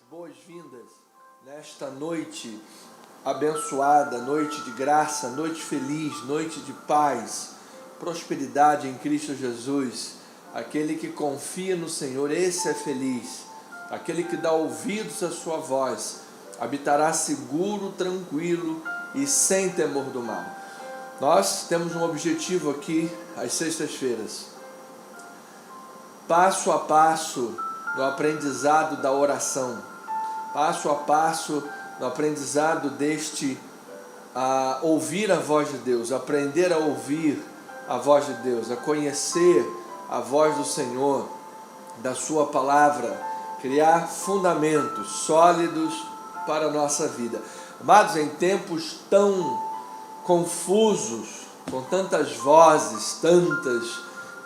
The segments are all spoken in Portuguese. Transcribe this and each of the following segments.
boas-vindas nesta noite abençoada, noite de graça, noite feliz, noite de paz, prosperidade em Cristo Jesus. Aquele que confia no Senhor, esse é feliz. Aquele que dá ouvidos à sua voz, habitará seguro, tranquilo e sem temor do mal. Nós temos um objetivo aqui às sextas-feiras. Passo a passo no aprendizado da oração. Passo a passo no aprendizado deste ouvir a voz de Deus, aprender a ouvir a voz de Deus, a conhecer a voz do Senhor, da sua palavra, criar fundamentos sólidos para a nossa vida. Amados, em tempos tão confusos, com tantas vozes, tantas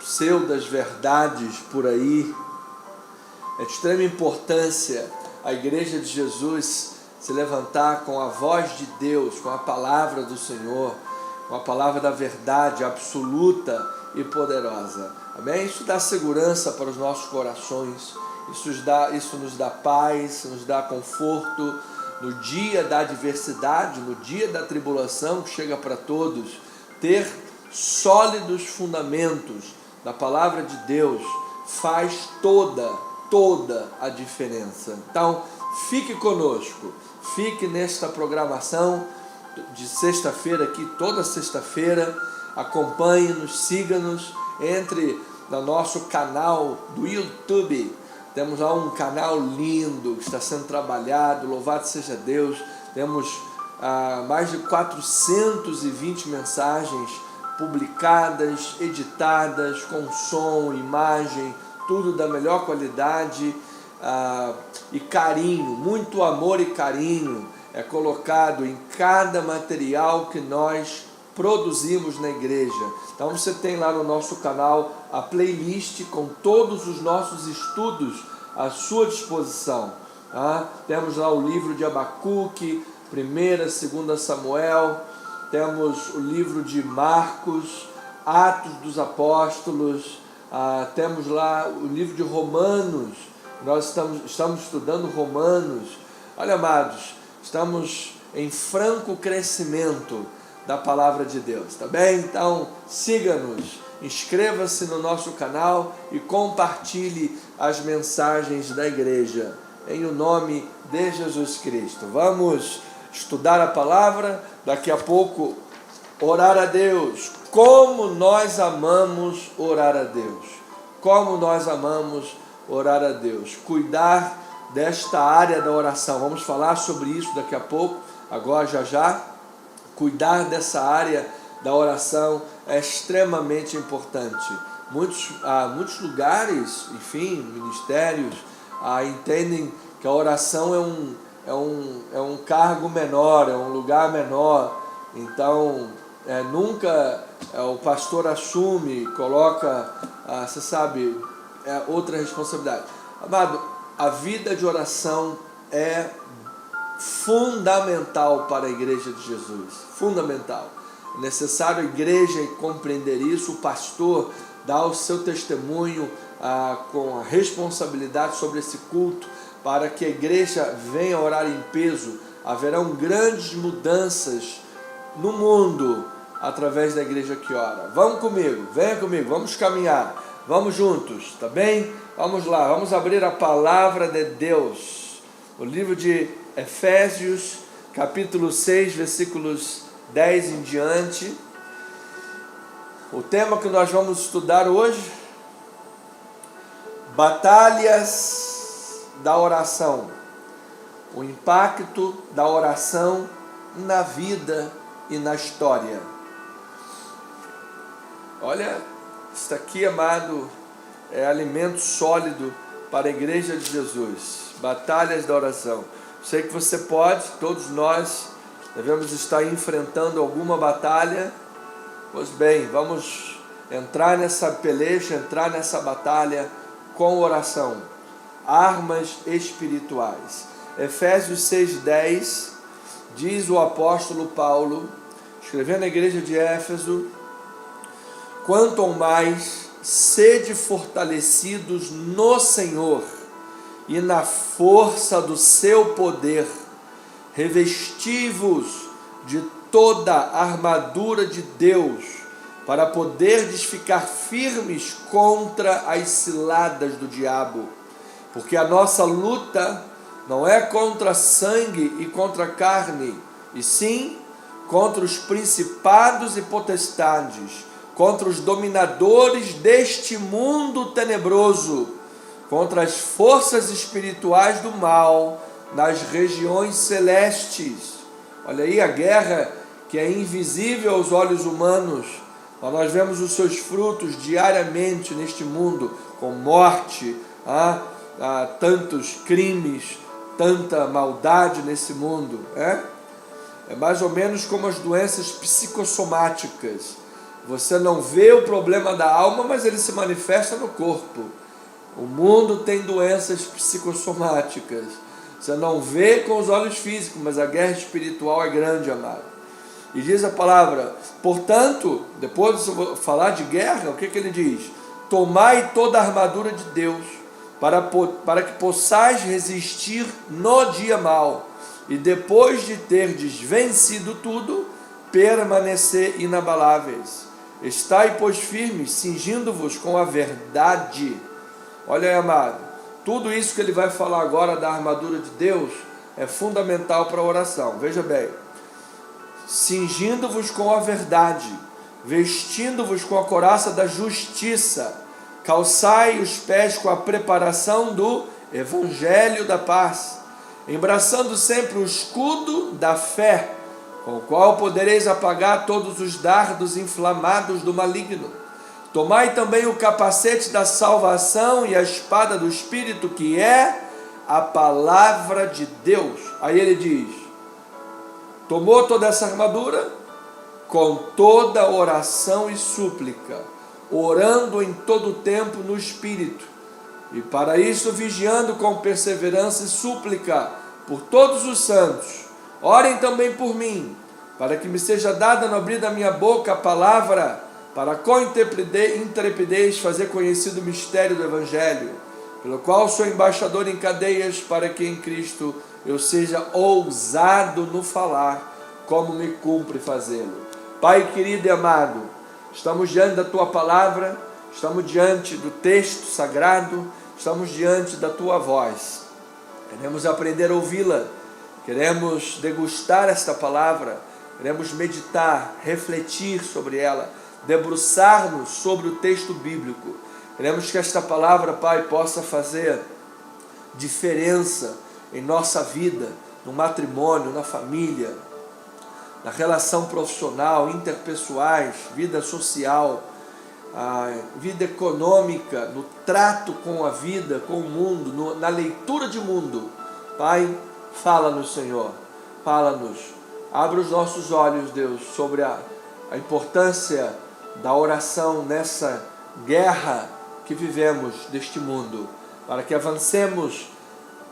pseudas verdades por aí, é de extrema importância a Igreja de Jesus se levantar com a voz de Deus, com a palavra do Senhor, com a palavra da verdade absoluta e poderosa. Amém? Isso dá segurança para os nossos corações, isso nos dá paz, nos dá conforto no dia da adversidade, no dia da tribulação que chega para todos. Ter sólidos fundamentos da palavra de Deus faz toda a diferença. Então, fique conosco, fique nesta programação de sexta-feira aqui, toda sexta-feira. Acompanhe-nos, siga-nos, entre no nosso canal do YouTube. Temos lá um canal lindo que está sendo trabalhado, louvado seja Deus. Temos mais de 420 mensagens publicadas, editadas, com som, imagem, tudo da melhor qualidade e carinho, muito amor e carinho é colocado em cada material que nós produzimos na igreja. Então você tem lá no nosso canal a playlist com todos os nossos estudos à sua disposição. Temos lá o livro de Abacuque, 1ª, 2ª Samuel, temos o livro de Marcos, Atos dos Apóstolos, temos lá o livro de Romanos. Nós estamos estudando Romanos. Olha, amados, estamos em franco crescimento da palavra de Deus, tá bem? Então, siga-nos, inscreva-se no nosso canal e compartilhe as mensagens da igreja, em o nome de Jesus Cristo. Vamos estudar a palavra, daqui a pouco orar a Deus. Como nós amamos orar a Deus, como nós amamos orar a Deus, cuidar desta área da oração. Vamos falar sobre isso daqui a pouco, agora já. Cuidar dessa área da oração é extremamente importante. Muitos lugares, enfim, ministérios, entendem que a oração é um cargo menor, é um lugar menor. Então, nunca o pastor assume, coloca, você sabe, outra responsabilidade. Amado, a vida de oração é fundamental para a igreja de Jesus, fundamental. É necessário a igreja compreender isso, o pastor dar o seu testemunho com a responsabilidade sobre esse culto, para que a igreja venha orar em peso. Haverão grandes mudanças no mundo através da igreja que ora. Vamos comigo, venha comigo, vamos caminhar, vamos juntos, tá bem? Vamos lá, vamos abrir a palavra de Deus, o livro de Efésios, capítulo 6, versículos 10 em diante. O tema que nós vamos estudar hoje: batalhas da oração, o impacto da oração na vida e na história. Olha, isso aqui, amado, é alimento sólido para a igreja de Jesus. Batalhas da oração. Sei que você pode, todos nós devemos estar enfrentando alguma batalha. Pois bem, vamos entrar nessa peleja, entrar nessa batalha com oração. Armas espirituais. Efésios 6:10 diz o apóstolo Paulo, escrevendo à igreja de Éfeso: quanto ao mais, sede fortalecidos no Senhor e na força do seu poder, revesti-vos de toda a armadura de Deus, para poderdes ficar firmes contra as ciladas do diabo. Porque a nossa luta não é contra sangue e contra carne, e sim contra os principados e potestades, contra os dominadores deste mundo tenebroso, contra as forças espirituais do mal nas regiões celestes. Olha aí a guerra que é invisível aos olhos humanos, mas nós vemos os seus frutos diariamente neste mundo, com morte, tantos crimes, tanta maldade nesse mundo. É mais ou menos como as doenças psicossomáticas. Você não vê o problema da alma, mas ele se manifesta no corpo. O mundo tem doenças psicossomáticas. Você não vê com os olhos físicos, mas a guerra espiritual é grande, amado. E diz a palavra, portanto, depois de falar de guerra, o que ele diz? Tomai toda a armadura de Deus, para que possais resistir no dia mau, e depois de terdes vencido tudo, permanecer inabaláveis. Estai, pois, firmes, cingindo-vos com a verdade. Olha aí, amado, tudo isso que ele vai falar agora da armadura de Deus é fundamental para a oração. Veja bem, cingindo-vos com a verdade, vestindo-vos com a couraça da justiça, calçai os pés com a preparação do evangelho da paz, embraçando sempre o escudo da fé, com o qual podereis apagar todos os dardos inflamados do maligno. Tomai também o capacete da salvação e a espada do Espírito, que é a palavra de Deus. Aí ele diz, tomou toda essa armadura, com toda oração e súplica, orando em todo o tempo no Espírito, e para isso vigiando com perseverança e súplica por todos os santos. Orem também por mim, para que me seja dada no abrir da minha boca a palavra, para com intrepidez fazer conhecido o mistério do Evangelho, pelo qual sou embaixador em cadeias, para que em Cristo eu seja ousado no falar, como me cumpre fazê-lo. Pai querido e amado, estamos diante da Tua palavra, estamos diante do texto sagrado, estamos diante da Tua voz. Queremos aprender a ouvi-la, queremos degustar esta palavra, queremos meditar, refletir sobre ela, debruçar-nos sobre o texto bíblico. Queremos que esta palavra, Pai, possa fazer diferença em nossa vida, no matrimônio, na família, na relação profissional, interpessoais, vida social, vida econômica, no trato com a vida, com o mundo, na leitura de mundo. Pai, fala-nos, Senhor, fala-nos. Abre os nossos olhos, Deus, sobre a importância da oração nessa guerra que vivemos deste mundo, para que avancemos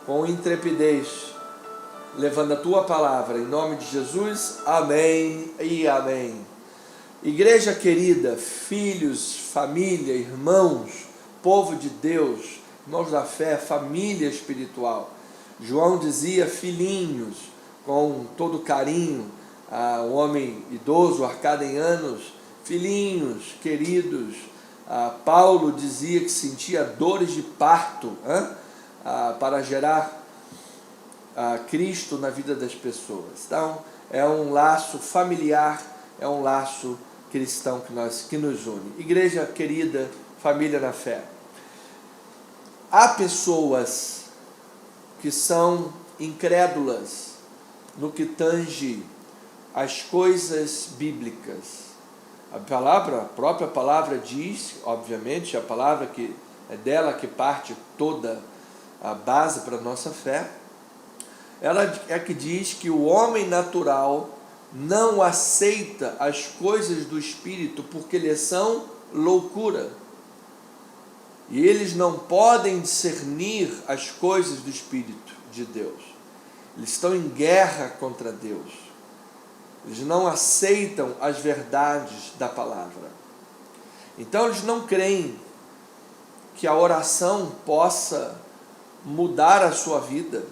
com intrepidez, levando a Tua palavra, em nome de Jesus, amém e amém. Igreja querida, filhos, família, irmãos, povo de Deus, irmãos da fé, família espiritual. João dizia filhinhos, com todo carinho, um homem idoso, arcado em anos, filhinhos, queridos. Paulo dizia que sentia dores de parto para gerar Cristo na vida das pessoas. Então, é um laço familiar, é um laço cristão que nos une. Igreja querida, família na fé. Há pessoas que são incrédulas no que tange as coisas bíblicas. A própria palavra diz, obviamente, a palavra que é dela que parte toda a base para a nossa fé, ela é que diz que o homem natural não aceita as coisas do Espírito porque lhes são loucura. E eles não podem discernir as coisas do Espírito de Deus. Eles estão em guerra contra Deus. Eles não aceitam as verdades da palavra. Então eles não creem que a oração possa mudar a sua vida.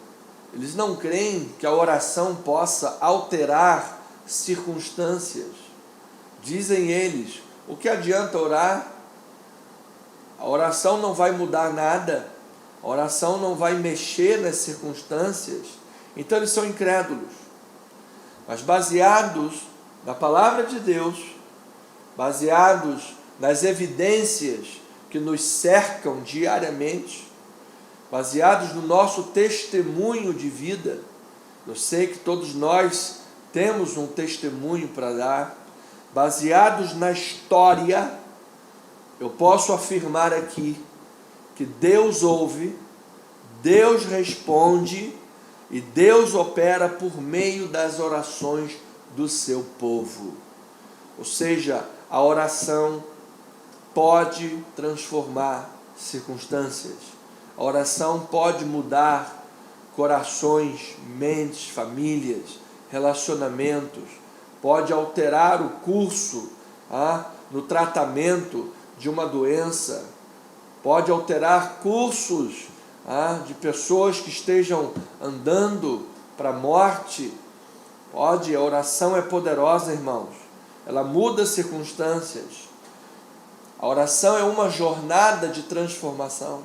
Eles não creem que a oração possa alterar circunstâncias. Dizem eles: o que adianta orar? A oração não vai mudar nada. A oração não vai mexer nas circunstâncias. Então eles são incrédulos. Mas baseados na palavra de Deus, baseados nas evidências que nos cercam diariamente, baseados no nosso testemunho de vida. Eu sei que todos nós temos um testemunho para dar. Baseados na história, eu posso afirmar aqui que Deus ouve, Deus responde e Deus opera por meio das orações do seu povo. Ou seja, a oração pode transformar circunstâncias. A oração pode mudar corações, mentes, famílias, relacionamentos. Pode alterar o curso no tratamento de uma doença. Pode alterar cursos de pessoas que estejam andando para a morte. Pode, a oração é poderosa, irmãos. Ela muda circunstâncias. A oração é uma jornada de transformação.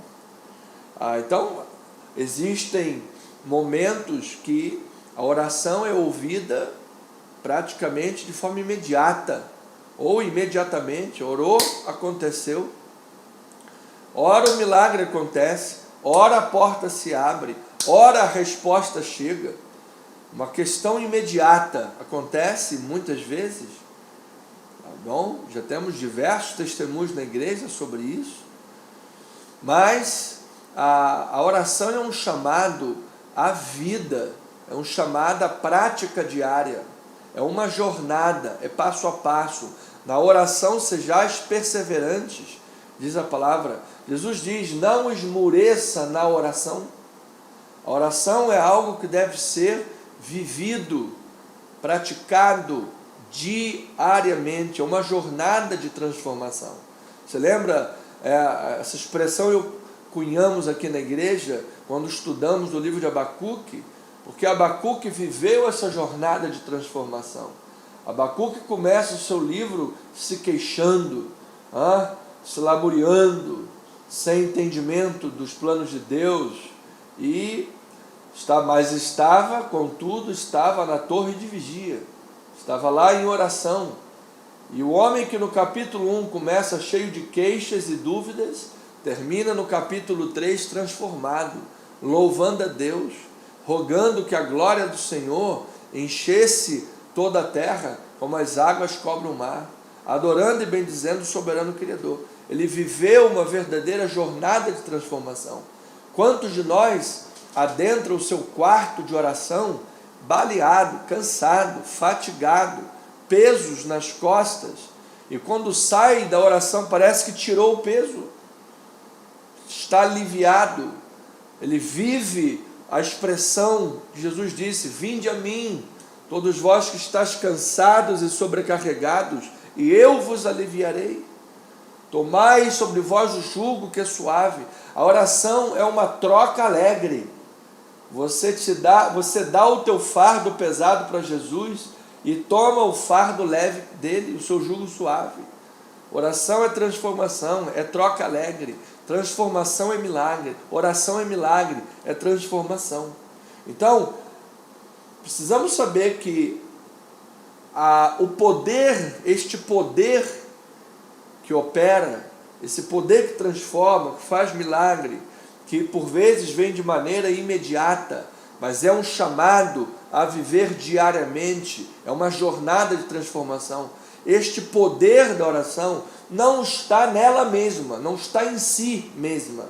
Então, existem momentos que a oração é ouvida praticamente de forma imediata, ou imediatamente. Orou, aconteceu. Ora o milagre acontece, ora a porta se abre, ora a resposta chega. Uma questão imediata acontece muitas vezes. Tá bom? Já temos diversos testemunhos na igreja sobre isso. Mas a oração é um chamado à vida, é um chamado à prática diária, é uma jornada, é passo a passo. Na oração sejais perseverantes, diz a palavra. Jesus diz: não esmoreça na oração. A oração é algo que deve ser vivido, praticado diariamente, é uma jornada de transformação. Você lembra, essa expressão cunhamos aqui na igreja, quando estudamos o livro de Abacuque, porque Abacuque viveu essa jornada de transformação. Abacuque começa o seu livro se queixando, se labureando, sem entendimento dos planos de Deus, contudo, estava na torre de vigia, estava lá em oração. E o homem que no capítulo 1 começa cheio de queixas e dúvidas, termina no capítulo 3 transformado, louvando a Deus, rogando que a glória do Senhor enchesse toda a terra, como as águas cobrem o mar, adorando e bendizendo o soberano Criador. Ele viveu uma verdadeira jornada de transformação. Quantos de nós adentram o seu quarto de oração baleado, cansado, fatigado, pesos nas costas, e quando sai da oração parece que tirou o peso, está aliviado. Ele vive a expressão que Jesus disse: vinde a mim, todos vós que estáis cansados e sobrecarregados, e eu vos aliviarei. Tomai sobre vós o jugo que é suave. A oração é uma troca alegre. Você dá o teu fardo pesado para Jesus e toma o fardo leve dele, o seu jugo suave. Oração é transformação, é troca alegre. Transformação é milagre. Oração é milagre, é transformação. Então, precisamos saber que este poder que opera, esse poder que transforma, que faz milagre, que por vezes vem de maneira imediata, mas é um chamado a viver diariamente, é uma jornada de transformação. Este poder da oração não está nela mesma, não está em si mesma.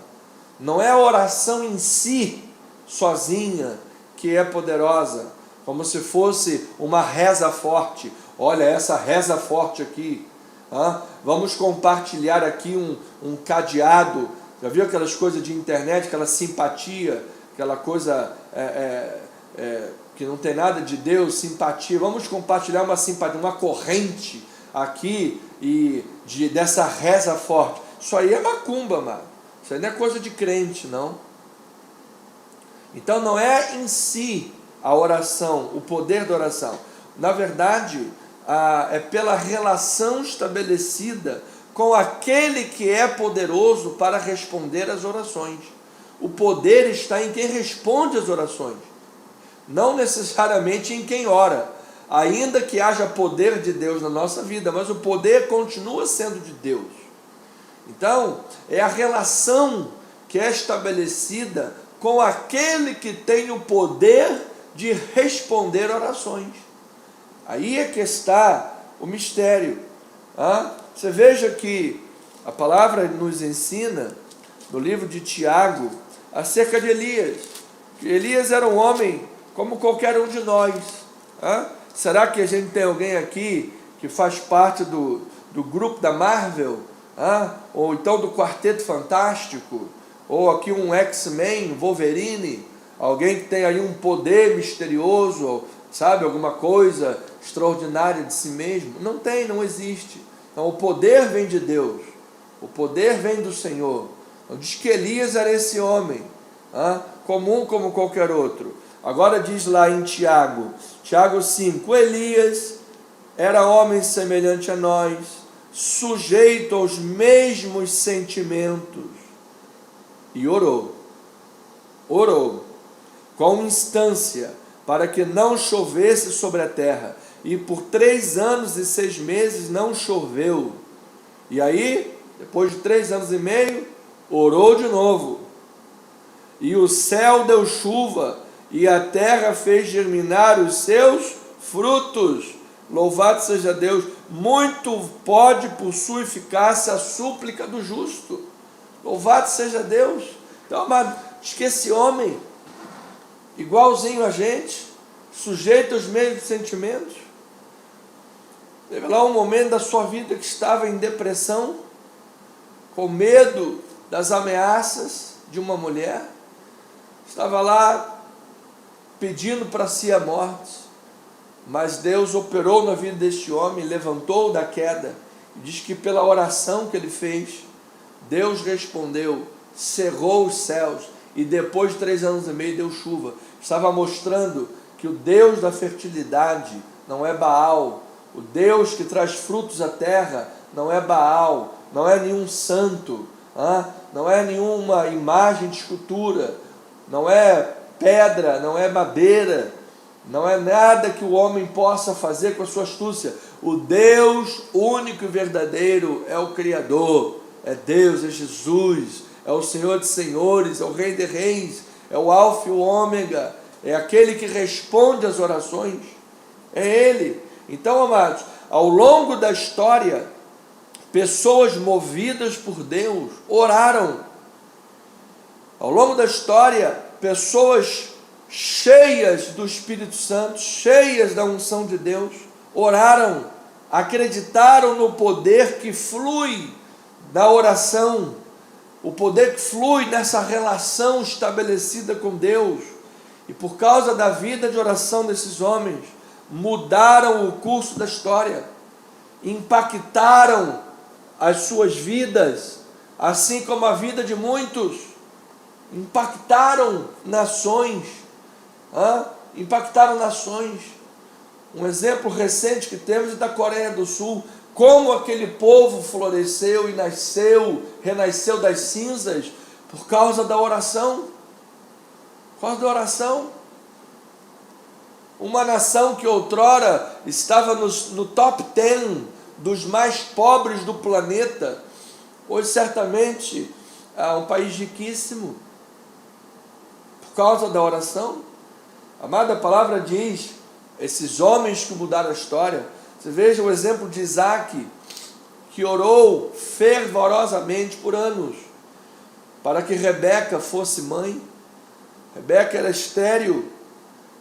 Não é a oração em si, sozinha, que é poderosa, como se fosse uma reza forte. Olha essa reza forte aqui. Vamos compartilhar aqui um cadeado. Já viu aquelas coisas de internet, aquela simpatia, aquela coisa que não tem nada de Deus, simpatia. Vamos compartilhar uma simpatia, uma corrente aqui dessa reza forte. Isso aí é macumba, mano. Isso aí não é coisa de crente, não. Então não é em si a oração, o poder da oração. Na verdade, é pela relação estabelecida com aquele que é poderoso para responder às orações. O poder está em quem responde às orações, não necessariamente em quem ora, ainda que haja poder de Deus na nossa vida, mas o poder continua sendo de Deus. Então, é a relação que é estabelecida com aquele que tem o poder de responder orações. Aí é que está o mistério. Você veja que a palavra nos ensina, no livro de Tiago, acerca de Elias. Que Elias era um homem como qualquer um de nós. Será que a gente tem alguém aqui que faz parte do grupo da Marvel? Ou então do Quarteto Fantástico? Ou aqui um X-Men, Wolverine? Alguém que tem aí um poder misterioso, sabe, alguma coisa extraordinária de si mesmo? Não tem, não existe. Então o poder vem de Deus, o poder vem do Senhor. Então, diz que Elias era esse homem, comum como qualquer outro. Agora diz lá em Tiago 5, Elias era homem semelhante a nós, sujeito aos mesmos sentimentos, e orou com instância para que não chovesse sobre a terra, e por 3 anos e 6 meses não choveu. E aí, depois de 3 anos e meio, orou de novo, e o céu deu chuva, e a terra fez germinar os seus frutos. Louvado seja Deus. Muito pode por sua eficácia a súplica do justo. Louvado seja Deus. Então, amado, diz que esse homem, igualzinho a gente, sujeito aos mesmos sentimentos, teve lá um momento da sua vida que estava em depressão, com medo das ameaças de uma mulher, estava lá pedindo para si a morte, mas Deus operou na vida deste homem, levantou-o da queda, e diz que pela oração que ele fez, Deus respondeu, cerrou os céus, e depois de 3 anos e meio deu chuva. Estava mostrando que o Deus da fertilidade não é Baal, o Deus que traz frutos à terra não é Baal, não é nenhum santo, não é nenhuma imagem de escultura, não é pedra, não é madeira, não é nada que o homem possa fazer com a sua astúcia. O Deus único e verdadeiro é o Criador, é Deus, é Jesus, é o Senhor de senhores, é o Rei de reis, é o Alfa e o Ômega, é aquele que responde às orações, é Ele. Então, amados, ao longo da história, pessoas movidas por Deus oraram. Ao longo da história, pessoas cheias do Espírito Santo, cheias da unção de Deus, oraram, acreditaram no poder que flui da oração, o poder que flui nessa relação estabelecida com Deus, e por causa da vida de oração desses homens, mudaram o curso da história, impactaram as suas vidas, assim como a vida de muitos, impactaram nações, impactaram nações. Um exemplo recente que temos é da Coreia do Sul, como aquele povo floresceu e renasceu das cinzas por causa da oração. Por causa da oração. Uma nação que outrora estava no top 10 dos mais pobres do planeta, hoje certamente é um país riquíssimo, por causa da oração. Amada, a palavra diz, esses homens que mudaram a história, você veja o exemplo de Isaac, que orou fervorosamente por anos, para que Rebeca fosse mãe. Rebeca era estéril,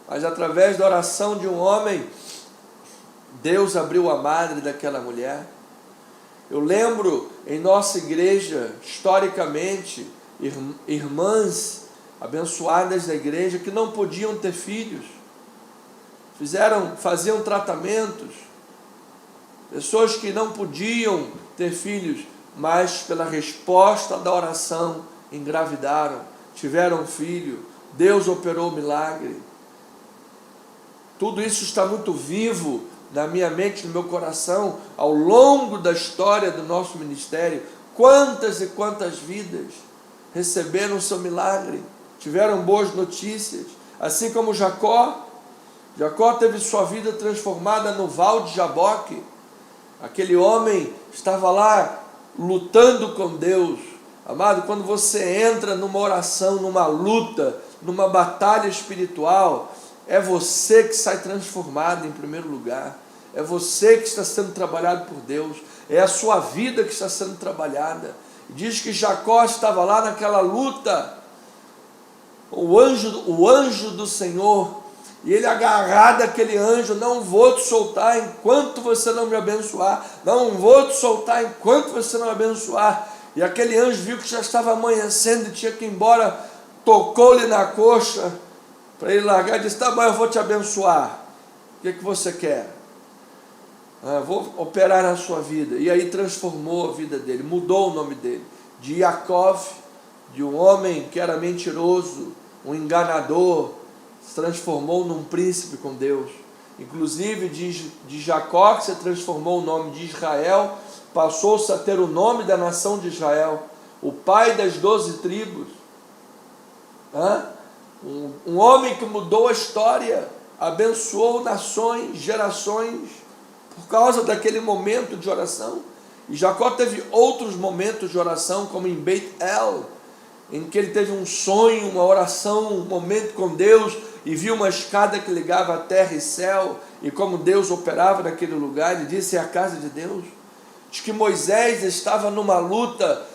mas através da oração de um homem, Deus abriu a madre daquela mulher. Eu lembro em nossa igreja, historicamente, irmãs abençoadas da igreja que não podiam ter filhos, faziam tratamentos, pessoas que não podiam ter filhos, mas pela resposta da oração engravidaram, tiveram filho. Deus operou o milagre. Tudo isso está muito vivo na minha mente, no meu coração, ao longo da história do nosso ministério. Quantas e quantas vidas receberam o seu milagre, tiveram boas notícias, assim como Jacó. Jacó teve sua vida transformada no Val de Jaboque. Aquele homem estava lá lutando com Deus. Amado, quando você entra numa oração, numa luta, numa batalha espiritual, é você que sai transformado em primeiro lugar. É você que está sendo trabalhado por Deus. É a sua vida que está sendo trabalhada. Diz que Jacó estava lá naquela luta. O anjo do Senhor, e ele agarrado àquele anjo: não vou te soltar enquanto você não me abençoar. Não vou te soltar enquanto você não me abençoar. E aquele anjo viu que já estava amanhecendo e tinha que ir embora. Tocou-lhe na coxa para ele largar e disse: tá bom, eu vou te abençoar. O que você quer? Vou operar na sua vida. E aí transformou a vida dele, mudou o nome dele, de Yaakov, de um homem que era mentiroso, um enganador, se transformou num príncipe com Deus. Inclusive de Jacó, que se transformou o nome de Israel, passou-se a ter o nome da nação de Israel, o pai das 12 tribos. Um homem que mudou a história, abençoou nações, gerações, por causa daquele momento de oração. E Jacó teve outros momentos de oração, como em Beit-El, em que ele teve um sonho, uma oração, um momento com Deus, e viu uma escada que ligava a terra e céu, e como Deus operava naquele lugar. Ele disse: é a casa de Deus. Diz que Moisés estava numa luta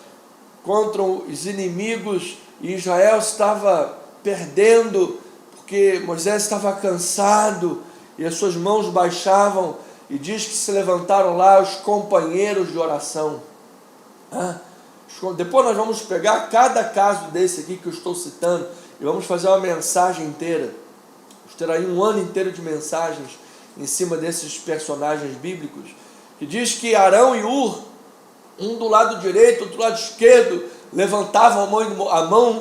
contra os inimigos, e Israel estava perdendo, porque Moisés estava cansado, e as suas mãos baixavam, e diz que se levantaram lá os companheiros de oração. Depois nós vamos pegar cada caso desse aqui que eu estou citando, e vamos fazer uma mensagem inteira. Vamos ter aí um ano inteiro de mensagens em cima desses personagens bíblicos, que diz que Arão e Ur, um do lado direito, outro do lado esquerdo, levantavam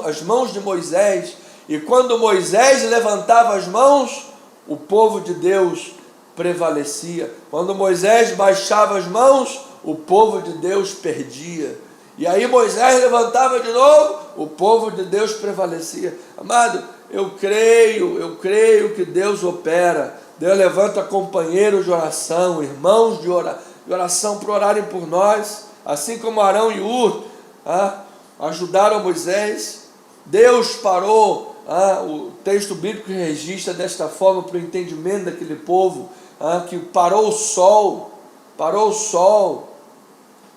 as mãos de Moisés, e quando Moisés levantava as mãos, o povo de Deus prevalecia. Quando Moisés baixava as mãos, o povo de Deus perdia. E aí Moisés levantava de novo, o povo de Deus prevalecia. Amado, eu creio que Deus opera. Deus levanta companheiros de oração, irmãos de oração para orarem por nós, assim como Arão e Ur ajudaram Moisés. Deus parou, o texto bíblico registra desta forma para o entendimento daquele povo, que parou o sol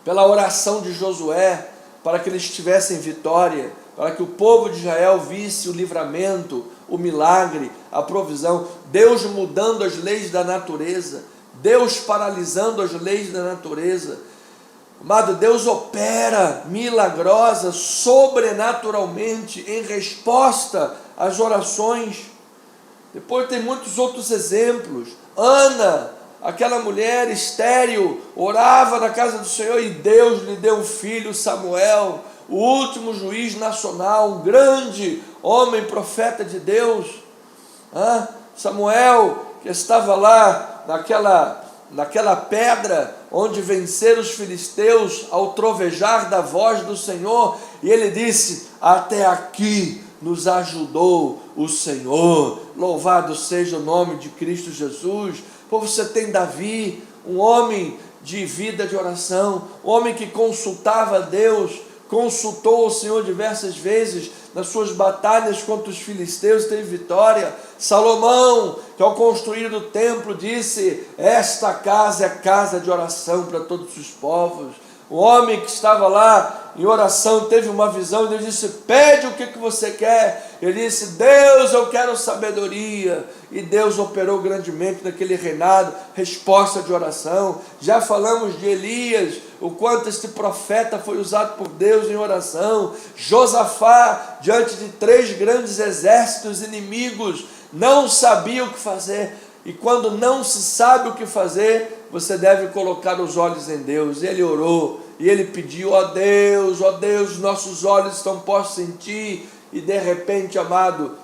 pela oração de Josué, para que eles tivessem vitória, para que o povo de Israel visse o livramento, o milagre, a provisão. Deus mudando as leis da natureza, Deus paralisando as leis da natureza. Amado, Deus opera milagrosa, sobrenaturalmente, em resposta às orações. Depois tem muitos outros exemplos. Ana, aquela mulher estéril, orava na casa do Senhor e Deus lhe deu um filho, Samuel, o último juiz nacional, um grande homem, profeta de Deus. Samuel, que estava lá naquela pedra onde venceram os filisteus ao trovejar da voz do Senhor, e ele disse: até aqui nos ajudou o Senhor, louvado seja o nome de Cristo Jesus. Você tem Davi, um homem de vida de oração, um homem que consultava a Deus, consultou o Senhor diversas vezes nas suas batalhas contra os filisteus, teve vitória. Salomão, que ao construir o templo disse: esta casa é casa de oração para todos os povos. O homem que estava lá em oração teve uma visão e Deus disse: pede o que você quer. Ele disse: Deus, eu quero sabedoria. E Deus operou grandemente naquele reinado, resposta de oração. Já falamos de Elias, o quanto este profeta foi usado por Deus em oração. Josafá, diante de 3 grandes exércitos inimigos, não sabia o que fazer. E quando não se sabe o que fazer, você deve colocar os olhos em Deus. Ele orou e ele pediu: ó Deus, nossos olhos estão postos em Ti. E de repente, amado,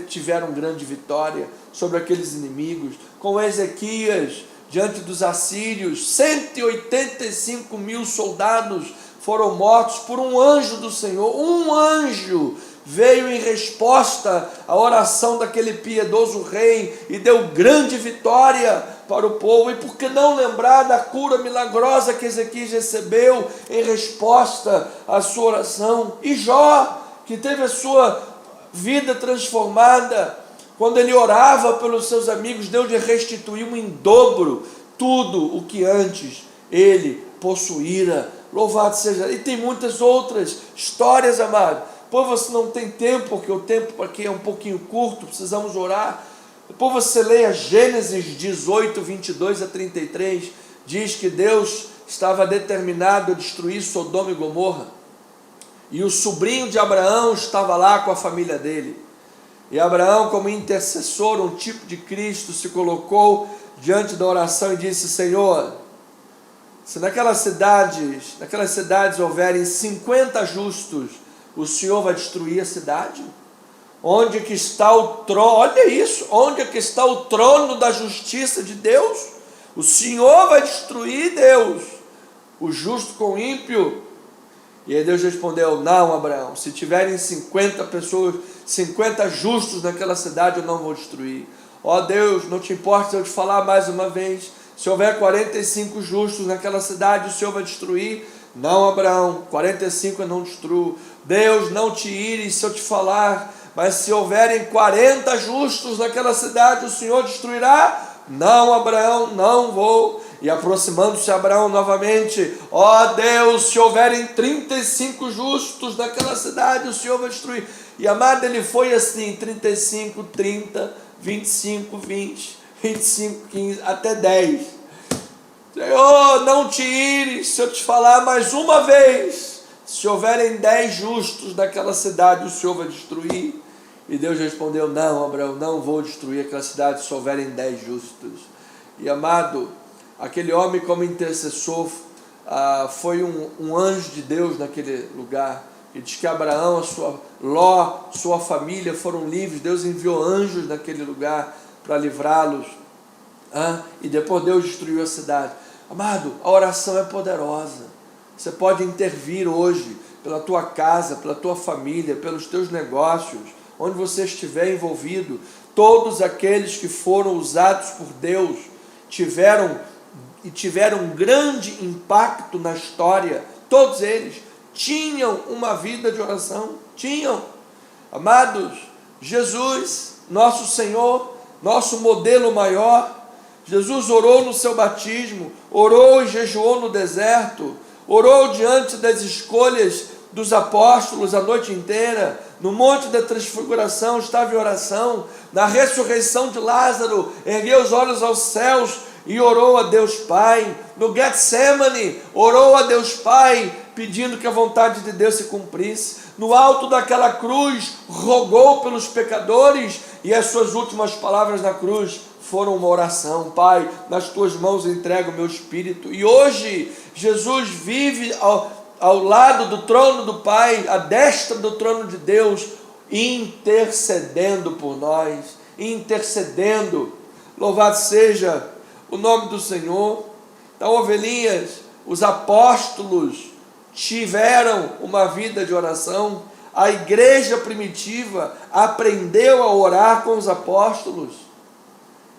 tiveram grande vitória sobre aqueles inimigos. Com Ezequias, diante dos assírios, 185 mil soldados foram mortos por um anjo do Senhor. Um anjo veio em resposta à oração daquele piedoso rei e deu grande vitória para o povo. E por que não lembrar da cura milagrosa que Ezequias recebeu em resposta à sua oração? E Jó, que teve a sua vida transformada, quando ele orava pelos seus amigos, Deus lhe restituiu em dobro tudo o que antes ele possuíra. Louvado seja. E tem muitas outras histórias, amado. Depois você não tem tempo, porque o tempo aqui é um pouquinho curto, precisamos orar. Depois você leia Gênesis 18, 22 a 33, diz que Deus estava determinado a destruir Sodoma e Gomorra, e o sobrinho de Abraão estava lá com a família dele, e Abraão, como intercessor, um tipo de Cristo, se colocou diante da oração e disse: Senhor, se naquelas cidades houverem 50 justos, o Senhor vai destruir a cidade? Onde que está o trono? Olha isso, onde é que está o trono da justiça de Deus? O Senhor vai destruir, Deus, o justo com o ímpio? E aí Deus respondeu: não, Abraão, se tiverem 50 pessoas, 50 justos naquela cidade, eu não vou destruir. Ó Deus, não te importa se eu te falar mais uma vez, se houver 45 justos naquela cidade, o Senhor vai destruir? Não, Abraão, 45 eu não destruo. Deus, não te ires se eu te falar, mas se houverem 40 justos naquela cidade, o Senhor destruirá? Não, Abraão, não vou. E aproximando-se Abraão novamente: ó Deus, se houverem 35 justos naquela cidade, o Senhor vai destruir. E amado, ele foi assim: 35, 30, 25, 20, 25, 15, até 10. Senhor, não te ires se eu te falar mais uma vez. Se houverem 10 justos naquela cidade, o Senhor vai destruir? E Deus respondeu: não, Abraão, não vou destruir aquela cidade se houverem 10 justos. E amado, aquele homem, como intercessor, foi um anjo de Deus naquele lugar. E diz que Abraão, sua família foram livres. Deus enviou anjos naquele lugar para livrá-los. E depois Deus destruiu a cidade. Amado, a oração é poderosa. Você pode intervir hoje pela tua casa, pela tua família, pelos teus negócios, onde você estiver envolvido. Todos aqueles que foram usados por Deus tiveram um grande impacto na história. Todos eles tinham uma vida de oração. Tinham. Amados, Jesus, nosso Senhor, nosso modelo maior, Jesus orou no seu batismo, orou e jejuou no deserto, orou diante das escolhas dos apóstolos a noite inteira. No monte da transfiguração estava em oração. Na ressurreição de Lázaro, ergueu os olhos aos céus e orou a Deus Pai. No Getsemane, orou a Deus Pai, pedindo que a vontade de Deus se cumprisse. No alto daquela cruz, rogou pelos pecadores, e as suas últimas palavras na cruz foram uma oração: Pai, nas tuas mãos entrego o meu espírito. E hoje Jesus vive ao lado do trono do Pai, à destra do trono de Deus, intercedendo por nós, intercedendo. Louvado seja o nome do Senhor. Então, ovelhinhas, os apóstolos tiveram uma vida de oração. A igreja primitiva aprendeu a orar com os apóstolos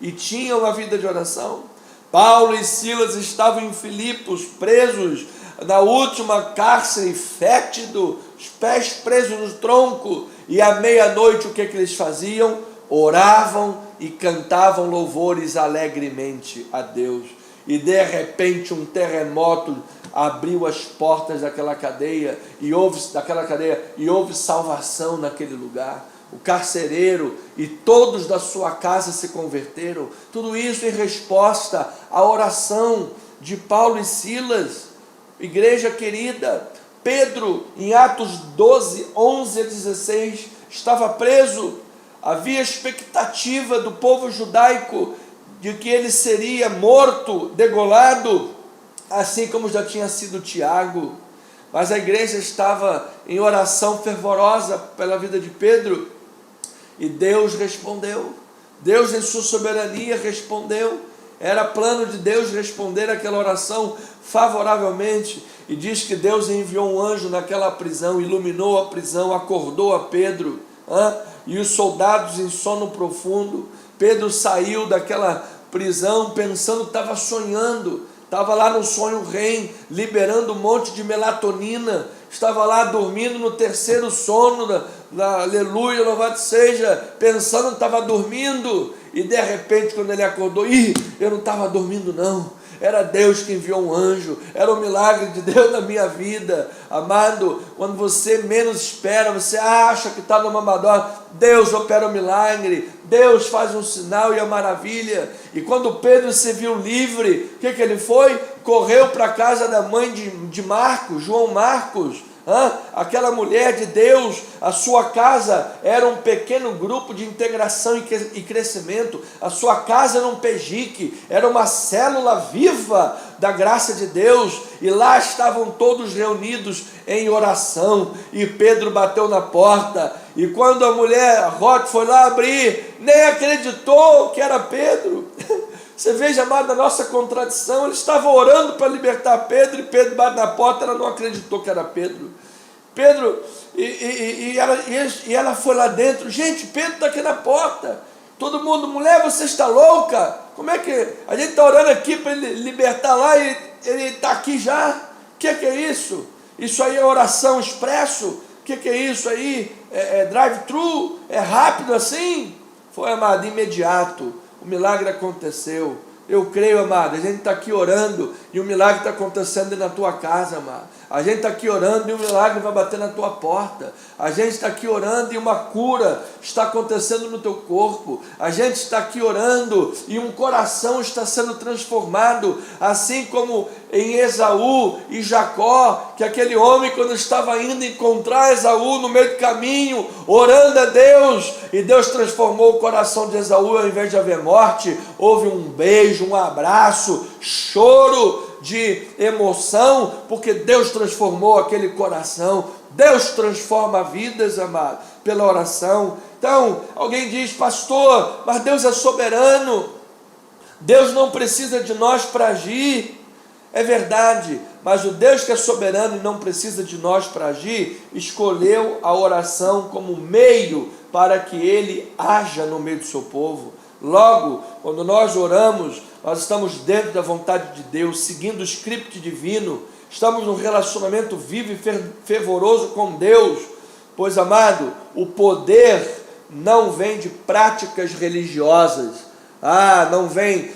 e tinha uma vida de oração. Paulo e Silas estavam em Filipos, presos na última cárcere, fétido, os pés presos no tronco, e à meia-noite o que eles faziam? Oravam e cantavam louvores alegremente a Deus. E de repente um terremoto abriu as portas daquela cadeia, e houve salvação naquele lugar. O carcereiro e todos da sua casa se converteram. Tudo isso em resposta à oração de Paulo e Silas. Igreja querida, Pedro, em Atos 12, 11 a 16, estava preso. Havia expectativa do povo judaico de que ele seria morto, degolado, assim como já tinha sido Tiago. Mas a igreja estava em oração fervorosa pela vida de Pedro. E Deus respondeu. Deus, em sua soberania, respondeu. Era plano de Deus responder aquela oração favoravelmente. E diz que Deus enviou um anjo naquela prisão, iluminou a prisão, acordou a Pedro, e os soldados em sono profundo. Pedro saiu daquela prisão pensando que estava sonhando, estava lá no sonho REM, liberando um monte de melatonina, estava lá dormindo no terceiro sono, aleluia, louvado seja, pensando que estava dormindo, e de repente quando ele acordou, eu não estava dormindo não, era Deus que enviou um anjo, era o milagre de Deus na minha vida. Amado, quando você menos espera, você acha que está numa madora, Deus opera um milagre, Deus faz um sinal e a maravilha. E quando Pedro se viu livre, o que ele foi? Correu para a casa da mãe de Marcos, João Marcos, aquela mulher de Deus. A sua casa era um pequeno grupo de integração e crescimento. A sua casa era um pejique, era uma célula viva da graça de Deus, e lá estavam todos reunidos em oração. E Pedro bateu na porta, e quando a mulher Rod foi lá abrir, nem acreditou que era Pedro. Você veja, amado, a nossa contradição. Ele estava orando para libertar Pedro, e Pedro bate na porta, ela não acreditou que era Pedro. E ela foi lá dentro. Gente, Pedro está aqui na porta. Todo mundo, mulher, você está louca? Como é que a gente está orando aqui para ele libertar lá e ele está aqui já? O que é isso? Isso aí é oração expresso? O que é isso aí? É drive-thru? É rápido assim? Foi, amado, imediato. O milagre aconteceu. Eu creio, amado, a gente está aqui orando e o milagre está acontecendo na tua casa, amado. A gente está aqui orando e o milagre vai bater na tua porta. A gente está aqui orando e uma cura está acontecendo no teu corpo. A gente está aqui orando e um coração está sendo transformado, assim como em Esaú e Jacó, que aquele homem, quando estava indo encontrar Esaú no meio do caminho, orando a Deus, e Deus transformou o coração de Esaú. Ao invés de haver morte, houve um beijo, um abraço, choro de emoção, porque Deus transformou aquele coração. Deus transforma vidas, amado, pela oração. Então, alguém diz, pastor, mas Deus é soberano, Deus não precisa de nós para agir. É verdade, mas o Deus que é soberano e não precisa de nós para agir, escolheu a oração como meio para que Ele haja no meio do seu povo. Logo, quando nós oramos, nós estamos dentro da vontade de Deus, seguindo o script divino, estamos num relacionamento vivo e fervoroso com Deus, pois, amado, o poder não vem de práticas religiosas.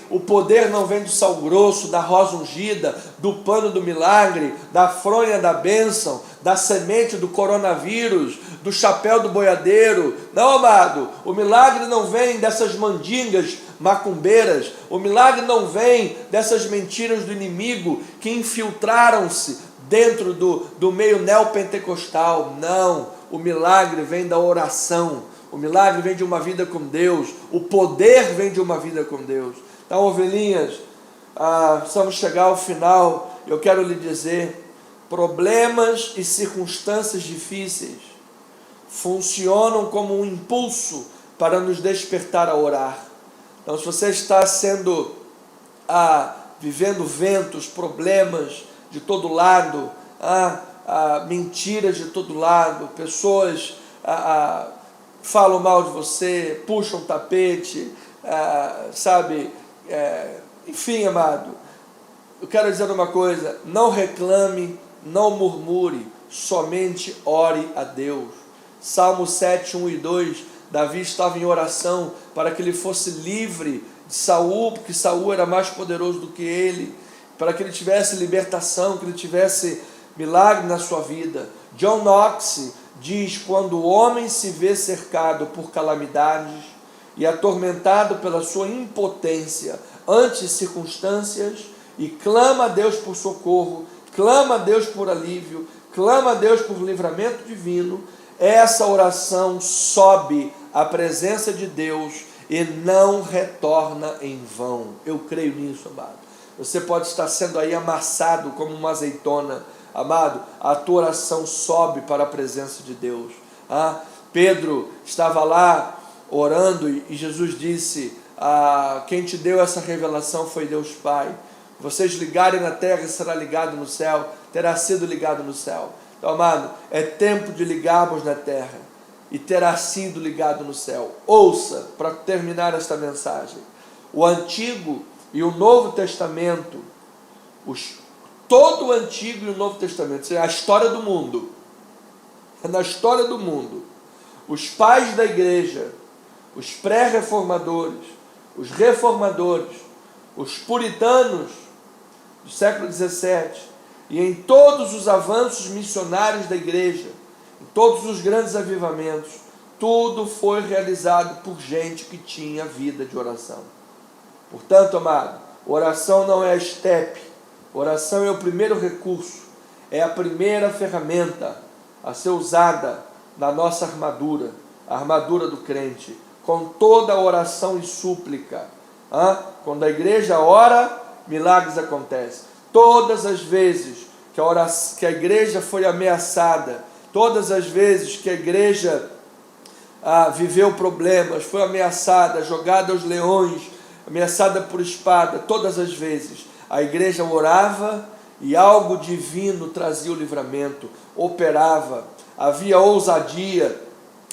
O poder não vem do sal grosso, da rosa ungida, do pano do milagre, da fronha da bênção, da semente do coronavírus, do chapéu do boiadeiro. Não, amado, o milagre não vem dessas mandingas macumbeiras, o milagre não vem dessas mentiras do inimigo que infiltraram-se dentro do meio neopentecostal. Não, o milagre vem da oração. O milagre vem de uma vida com Deus. O poder vem de uma vida com Deus. Então, ovelhinhas, precisamos chegar ao final. Eu quero lhe dizer, problemas e circunstâncias difíceis funcionam como um impulso para nos despertar a orar. Então, se você está vivendo ventos, problemas de todo lado, mentiras de todo lado, pessoas falam mal de você, puxam o tapete, enfim, amado, eu quero dizer uma coisa: não reclame, não murmure, somente ore a Deus. Salmo 7, 1 e 2, Davi estava em oração para que ele fosse livre de Saul, porque Saul era mais poderoso do que ele, para que ele tivesse libertação, que ele tivesse milagre na sua vida. John Knox diz: quando o homem se vê cercado por calamidades e atormentado pela sua impotência ante circunstâncias, e clama a Deus por socorro, clama a Deus por alívio, clama a Deus por livramento divino, essa oração sobe à presença de Deus e não retorna em vão. Eu creio nisso, amado. Você pode estar sendo aí amassado como uma azeitona, amado, a tua oração sobe para a presença de Deus. Pedro estava lá orando, e Jesus disse, quem te deu essa revelação foi Deus Pai. Vocês ligarem na terra, será ligado no céu, terá sido ligado no céu. Então, amado, é tempo de ligarmos na terra, e terá sido ligado no céu. Ouça, para terminar esta mensagem, o Antigo e o Novo Testamento, todo o Antigo e o Novo Testamento, a história do mundo, na história do mundo, os pais da igreja, os pré-reformadores, os reformadores, os puritanos do século XVII, e em todos os avanços missionários da igreja, em todos os grandes avivamentos, tudo foi realizado por gente que tinha vida de oração. Portanto, amado, oração não é a estepe, oração é o primeiro recurso, é a primeira ferramenta a ser usada na nossa armadura, a armadura do crente, com toda a oração e súplica. Quando a igreja ora, milagres acontecem. Todas as vezes que a igreja foi ameaçada, todas as vezes que a igreja viveu problemas, foi ameaçada, jogada aos leões, ameaçada por espada, todas as vezes a igreja orava e algo divino trazia o livramento, operava, havia ousadia,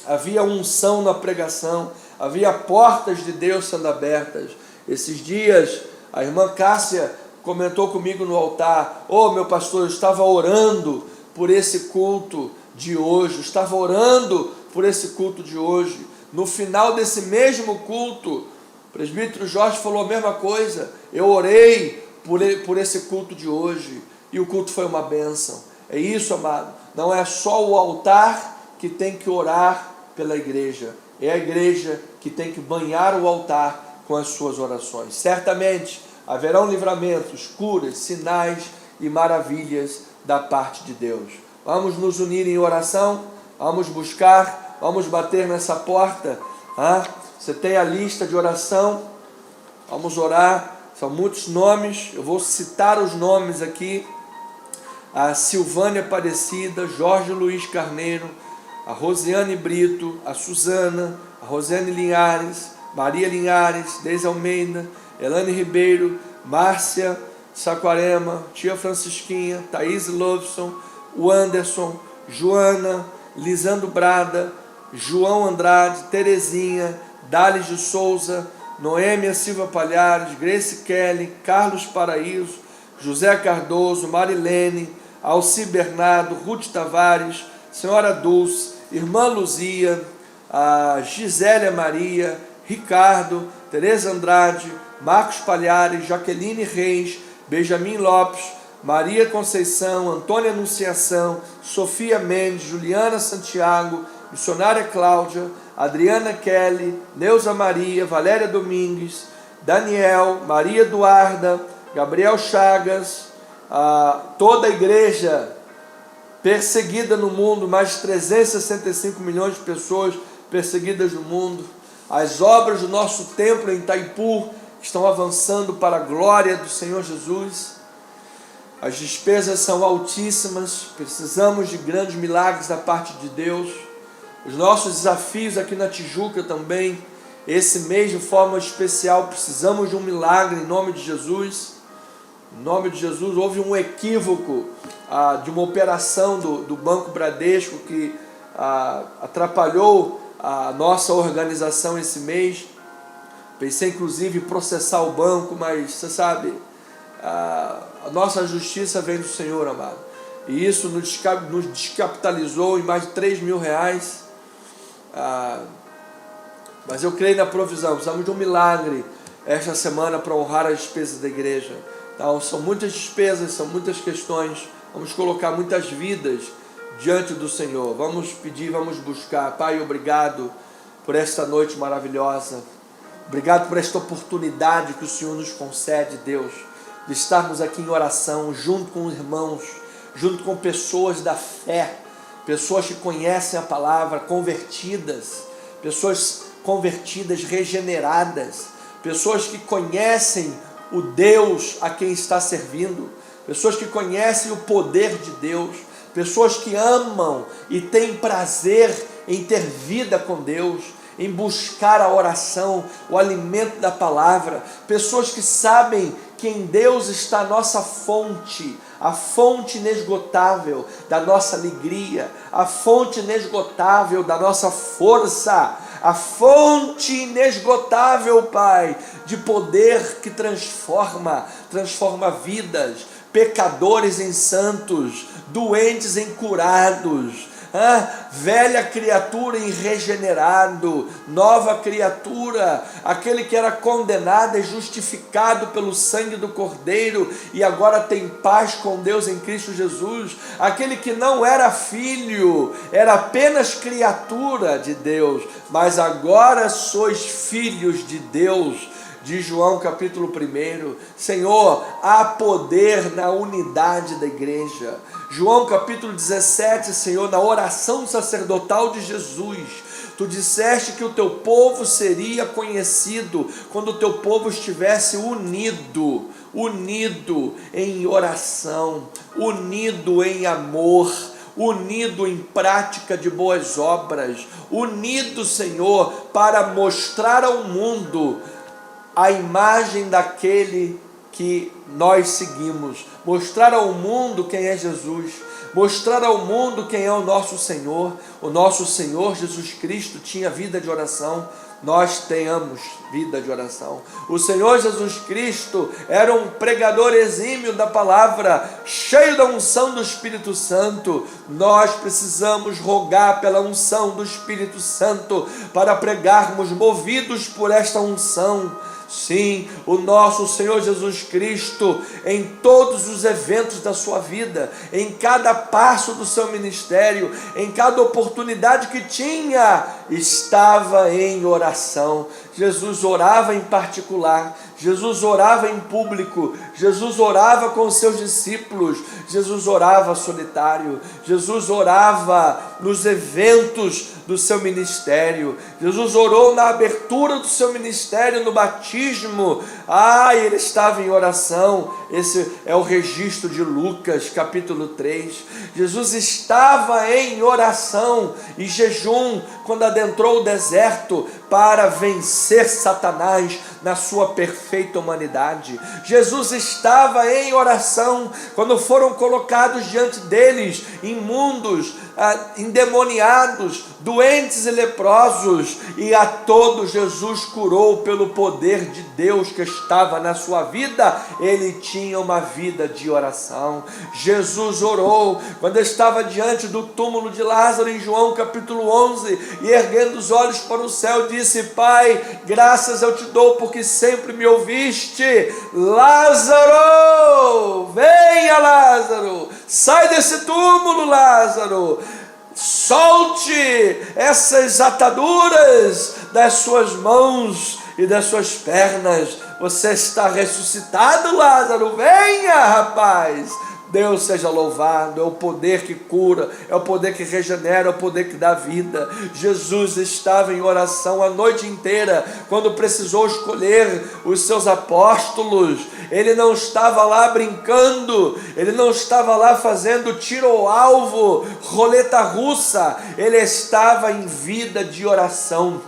havia unção na pregação, havia portas de Deus sendo abertas. Esses dias a irmã Cássia comentou comigo no altar: meu pastor, eu estava orando por esse culto de hoje, estava orando por esse culto de hoje. No final desse mesmo culto, o presbítero Jorge falou a mesma coisa: eu orei por esse culto de hoje, e o culto foi uma bênção. É isso, amado, não é só o altar que tem que orar pela igreja, é a igreja que tem que banhar o altar com as suas orações. Certamente haverão livramentos, curas, sinais e maravilhas da parte de Deus. Vamos nos unir em oração, vamos buscar, vamos bater nessa porta. Você tem a lista de oração, vamos orar. São muitos nomes, eu vou citar os nomes aqui: a Silvânia Aparecida, Jorge Luiz Carneiro, a Rosiane Brito, a Suzana, a Rosiane Linhares, Maria Linhares, Deise Almeida, Elane Ribeiro, Márcia Saquarema, Tia Francisquinha, Thaís Loveson, o Anderson, Joana, Lisandro Brada, João Andrade, Terezinha, Dales de Souza, Noêmia Silva Palhares, Grace Kelly, Carlos Paraíso, José Cardoso, Marilene, Alci Bernardo, Ruth Tavares, Senhora Dulce, Irmã Luzia, a Gisélia Maria, Ricardo, Tereza Andrade, Marcos Palhares, Jaqueline Reis, Benjamin Lopes, Maria Conceição, Antônia Anunciação, Sofia Mendes, Juliana Santiago, Missionária Cláudia, Adriana Kelly, Neuza Maria, Valéria Domingues, Daniel, Maria Eduarda, Gabriel Chagas, toda a igreja perseguida no mundo, mais de 365 milhões de pessoas perseguidas no mundo. As obras do nosso templo em Itaipu estão avançando para a glória do Senhor Jesus. As despesas são altíssimas, precisamos de grandes milagres da parte de Deus. Os nossos desafios aqui na Tijuca também, esse mês de forma especial, precisamos de um milagre em nome de Jesus. Em nome de Jesus. Houve um equívoco de uma operação do Banco Bradesco que atrapalhou a nossa organização esse mês. Pensei inclusive em processar o banco, mas você sabe, a nossa justiça vem do Senhor, amado, e isso nos descapitalizou em mais de 3 mil reais. Mas eu creio na provisão. Precisamos de um milagre esta semana para honrar as despesas da igreja. Então, são muitas despesas, são muitas questões. Vamos colocar muitas vidas diante do Senhor. Vamos pedir, vamos buscar. Pai, obrigado por esta noite maravilhosa. Obrigado por esta oportunidade que o Senhor nos concede, Deus, de estarmos aqui em oração, junto com irmãos, junto com pessoas da fé, pessoas que conhecem a palavra, convertidas, pessoas convertidas, regeneradas, pessoas que conhecem o Deus a quem está servindo, pessoas que conhecem o poder de Deus, pessoas que amam e têm prazer em ter vida com Deus, em buscar a oração, o alimento da palavra, pessoas que sabem que em Deus está a nossa fonte, a fonte inesgotável da nossa alegria, a fonte inesgotável da nossa força, a fonte inesgotável, Pai, de poder que transforma vidas, pecadores em santos, doentes em curados, velha criatura em regenerado, nova criatura, aquele que era condenado é justificado pelo sangue do Cordeiro e agora tem paz com Deus em Cristo Jesus, aquele que não era filho, era apenas criatura de Deus, mas agora sois filhos de Deus, de João capítulo 1, Senhor, há poder na unidade da igreja. João capítulo 17, Senhor, na oração sacerdotal de Jesus, Tu disseste que o Teu povo seria conhecido quando o Teu povo estivesse unido em oração, unido em amor, unido em prática de boas obras, unido, Senhor, para mostrar ao mundo a imagem daquele que nós seguimos, mostrar ao mundo quem é Jesus, mostrar ao mundo quem é o nosso Senhor Jesus Cristo tinha vida de oração, nós tenhamos vida de oração. O Senhor Jesus Cristo era um pregador exímio da palavra, cheio da unção do Espírito Santo. Nós precisamos rogar pela unção do Espírito Santo para pregarmos movidos por esta unção. Sim, o nosso Senhor Jesus Cristo, em todos os eventos da sua vida, em cada passo do seu ministério, em cada oportunidade que tinha, estava em oração. Jesus orava em particular, Jesus orava em público, Jesus orava com os seus discípulos, Jesus orava solitário, Jesus orava nos eventos do seu ministério, Jesus orou na abertura do seu ministério, no batismo, ele estava em oração. Esse é o registro de Lucas capítulo 3, Jesus estava em oração e jejum quando adentrou o deserto para vencer Satanás na sua perfeita humanidade. Jesus estava em oração quando foram colocados diante deles imundos, endemoniados, doentes e leprosos, e a todos Jesus curou pelo poder de Deus que estava na sua vida. Ele tinha uma vida de oração. Jesus orou quando estava diante do túmulo de Lázaro em João capítulo 11, e erguendo os olhos para o céu disse: Pai, graças eu te dou porque sempre me ouviste. Lázaro, venha, Lázaro, sai desse túmulo, Lázaro, solte essas ataduras das suas mãos e das suas pernas, você está ressuscitado, Lázaro, venha, rapaz. Deus seja louvado, é o poder que cura, é o poder que regenera, é o poder que dá vida. Jesus estava em oração a noite inteira, quando precisou escolher os seus apóstolos. Ele não estava lá brincando, ele não estava lá fazendo tiro ao alvo, roleta russa, ele estava em vida de oração.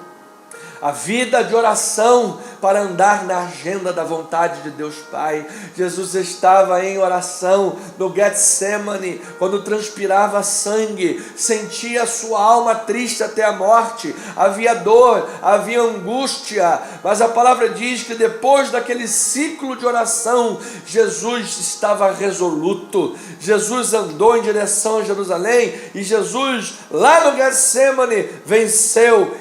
A vida de oração para andar na agenda da vontade de Deus Pai. Jesus estava em oração no Getsemane, quando transpirava sangue, sentia sua alma triste até a morte, havia dor, havia angústia, mas a palavra diz que depois daquele ciclo de oração, Jesus estava resoluto. Jesus andou em direção a Jerusalém e Jesus lá no Getsemane venceu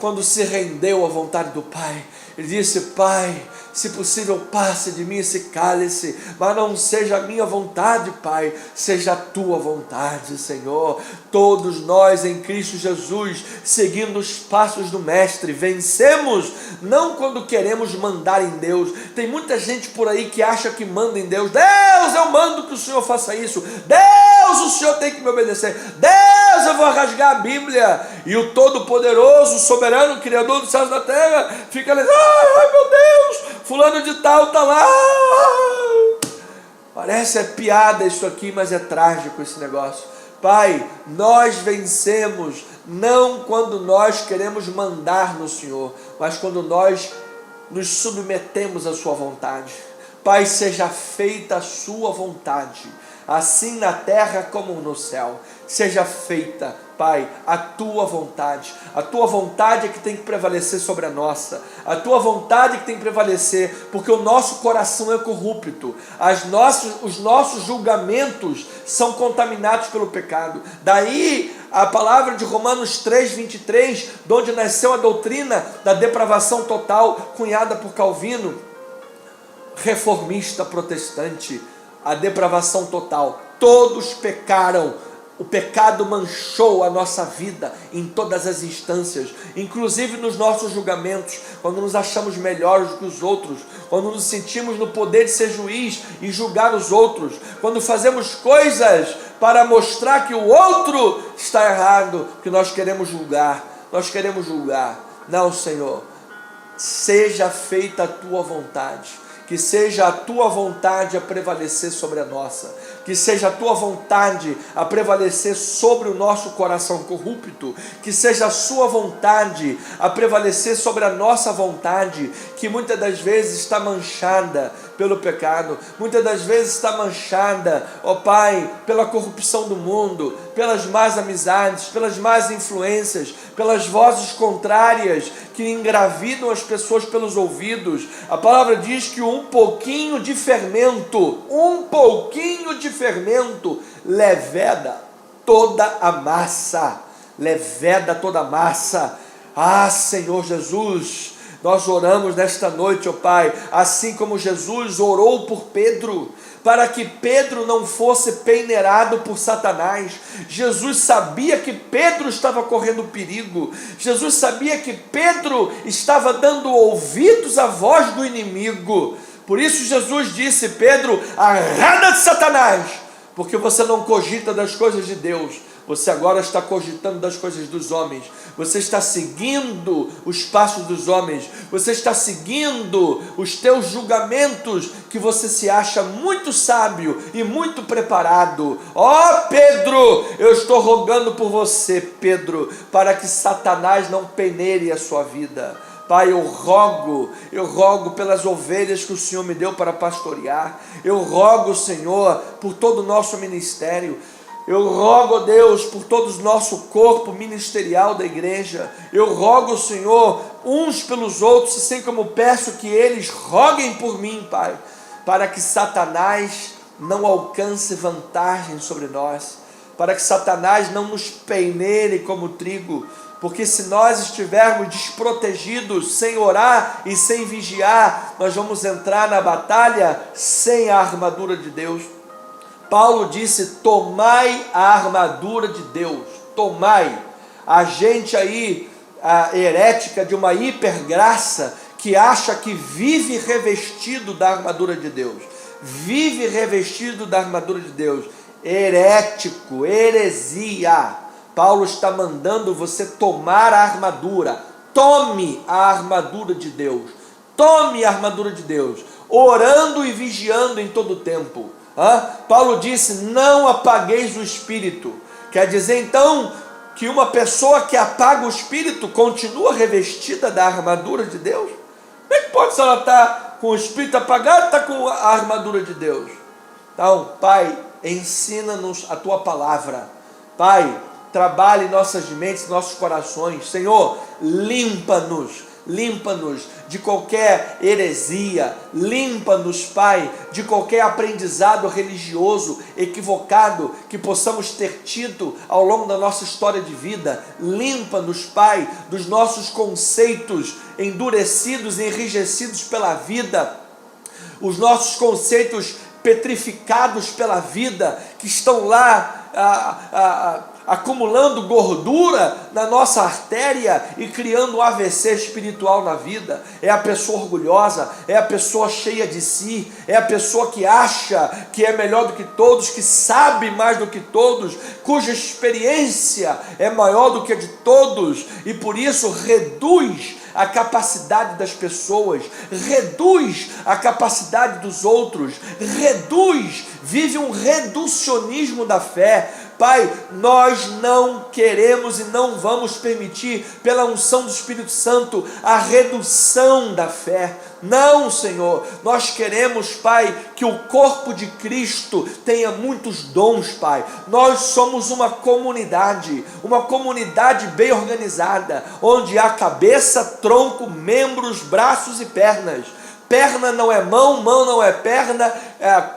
quando se rendeu à vontade do Pai. Ele disse: Pai, se possível passe de mim esse cálice, mas não seja a minha vontade, Pai, seja a tua vontade, Senhor. Todos nós em Cristo Jesus, seguindo os passos do Mestre, vencemos não quando queremos mandar em Deus. Tem muita gente por aí que acha que manda em Deus. Deus, eu mando que o Senhor faça isso. Deus, o Senhor tem que me obedecer. Deus, eu vou rasgar a Bíblia. E o Todo-Poderoso, Soberano, Criador dos céus e da terra, fica ali: ai meu Deus, fulano de tal está lá. Parece piada isso aqui, mas é trágico esse negócio. Pai, nós vencemos não quando nós queremos mandar no Senhor, mas quando nós nos submetemos à sua vontade. Pai, seja feita a sua vontade, assim na terra como no céu. Seja feita, Pai, a tua vontade. A tua vontade é que tem que prevalecer sobre a nossa. A tua vontade é que tem que prevalecer, porque o nosso coração é corrupto. Os nossos julgamentos são contaminados pelo pecado. Daí a palavra de Romanos 3:23, de onde nasceu a doutrina da depravação total, cunhada por Calvino, reformista protestante, a depravação total. Todos pecaram. O pecado manchou a nossa vida em todas as instâncias, inclusive nos nossos julgamentos, quando nos achamos melhores do que os outros, quando nos sentimos no poder de ser juiz e julgar os outros, quando fazemos coisas para mostrar que o outro está errado, que nós queremos julgar. Não, Senhor, seja feita a tua vontade. Que seja a tua vontade a prevalecer sobre a nossa. Que seja a tua vontade a prevalecer sobre o nosso coração corrupto. Que seja a sua vontade a prevalecer sobre a nossa vontade, que muitas das vezes está manchada pelo pecado. Muitas das vezes está manchada, ó Pai, pela corrupção do mundo, pelas más amizades, pelas más influências, pelas vozes contrárias que engravidam as pessoas pelos ouvidos. A palavra diz que um pouquinho de fermento leveda toda a massa. Ah, Senhor Jesus, nós oramos nesta noite, ó Pai, assim como Jesus orou por Pedro, para que Pedro não fosse peneirado por Satanás. Jesus sabia que Pedro estava correndo perigo. Jesus sabia que Pedro estava dando ouvidos à voz do inimigo. Por isso Jesus disse: Pedro, arreda de Satanás, porque você não cogita das coisas de Deus, você agora está cogitando das coisas dos homens. Você está seguindo os passos dos homens. Você está seguindo os teus julgamentos, que você se acha muito sábio e muito preparado. Ó Pedro, eu estou rogando por você, Pedro, para que Satanás não peneire a sua vida. Pai, eu rogo pelas ovelhas que o Senhor me deu para pastorear. Eu rogo, Senhor, por todo o nosso ministério. Eu rogo, Deus, por todo o nosso corpo ministerial da igreja. Eu rogo, Senhor, uns pelos outros, assim como peço que eles roguem por mim, Pai, para que Satanás não alcance vantagem sobre nós, para que Satanás não nos peneire como trigo, porque se nós estivermos desprotegidos, sem orar e sem vigiar, nós vamos entrar na batalha sem a armadura de Deus. Paulo disse: tomai a armadura de Deus, tomai. A gente aí, a herética de uma hipergraça, que acha que vive revestido da armadura de Deus, herético, heresia. Paulo está mandando você tomar a armadura. Tome a armadura de Deus, orando e vigiando em todo o tempo. Paulo disse: não apagueis o espírito. Quer dizer então que uma pessoa que apaga o espírito continua revestida da armadura de Deus? Como é que pode, se ela está com o espírito apagado, está com a armadura de Deus? Então, Pai, ensina-nos a tua palavra. Pai, trabalhe em nossas mentes, nossos corações. Senhor, limpa-nos de qualquer heresia, limpa-nos, Pai, de qualquer aprendizado religioso equivocado que possamos ter tido ao longo da nossa história de vida. Limpa-nos, Pai, dos nossos conceitos endurecidos e enrijecidos pela vida, os nossos conceitos petrificados pela vida, que estão lá acumulando gordura na nossa artéria e criando um AVC espiritual na vida. É a pessoa orgulhosa, é a pessoa cheia de si, é a pessoa que acha que é melhor do que todos, que sabe mais do que todos, cuja experiência é maior do que a de todos, e por isso reduz a capacidade das pessoas, reduz a capacidade dos outros, vive um reducionismo da fé. Pai, nós não queremos e não vamos permitir, pela unção do Espírito Santo, a redução da fé. Não, Senhor, nós queremos, Pai, que o corpo de Cristo tenha muitos dons, Pai. Nós somos uma comunidade bem organizada, onde há cabeça, tronco, membros, braços e pernas. Perna não é mão, mão não é perna,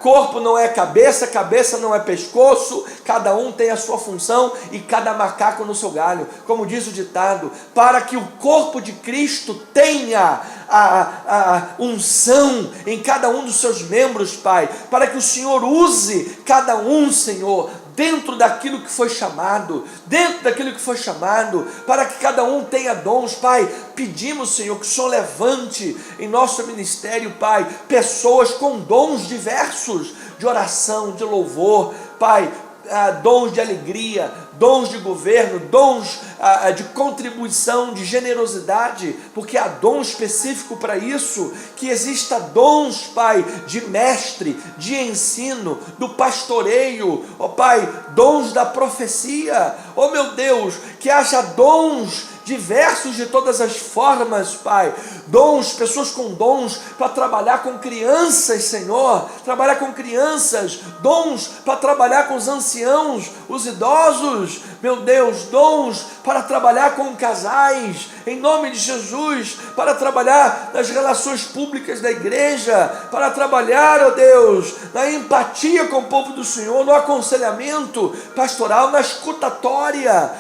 corpo não é cabeça, cabeça não é pescoço. Cada um tem a sua função e cada macaco no seu galho. Como diz o ditado, para que o corpo de Cristo tenha a unção em cada um dos seus membros, Pai. Para que o Senhor use cada um, Senhor, dentro daquilo que foi chamado, para que cada um tenha dons, Pai. Pedimos, Senhor, que o Senhor levante em nosso ministério, Pai, pessoas com dons diversos, de oração, de louvor, Pai, dons de alegria, dons de governo, dons de contribuição, de generosidade, porque há dom específico para isso. Que exista dons, Pai, de mestre, de ensino, do pastoreio, ó Pai, dons da profecia, ó meu Deus, que haja dons diversos de todas as formas, Pai, dons, pessoas com dons para trabalhar com crianças, Senhor, dons para trabalhar com os anciãos, os idosos, meu Deus, dons para trabalhar com casais, em nome de Jesus, para trabalhar nas relações públicas da igreja, para trabalhar, ó Deus, na empatia com o povo do Senhor, no aconselhamento pastoral, na escutatória,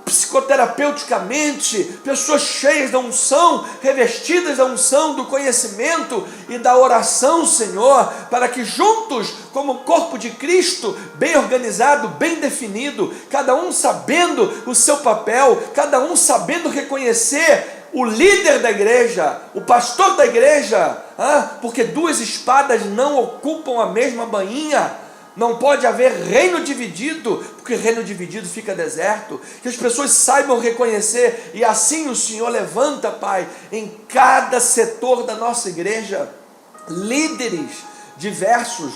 psicoterapeuticamente, pessoas cheias da unção, revestidas da unção, do conhecimento e da oração, Senhor, para que juntos, como corpo de Cristo, bem organizado, bem definido, cada um sabendo o seu papel, cada um sabendo reconhecer o líder da igreja, o pastor da igreja, porque duas espadas não ocupam a mesma bainha. Não pode haver reino dividido, porque reino dividido fica deserto. Que as pessoas saibam reconhecer, e assim o Senhor levanta, Pai, em cada setor da nossa igreja, líderes diversos,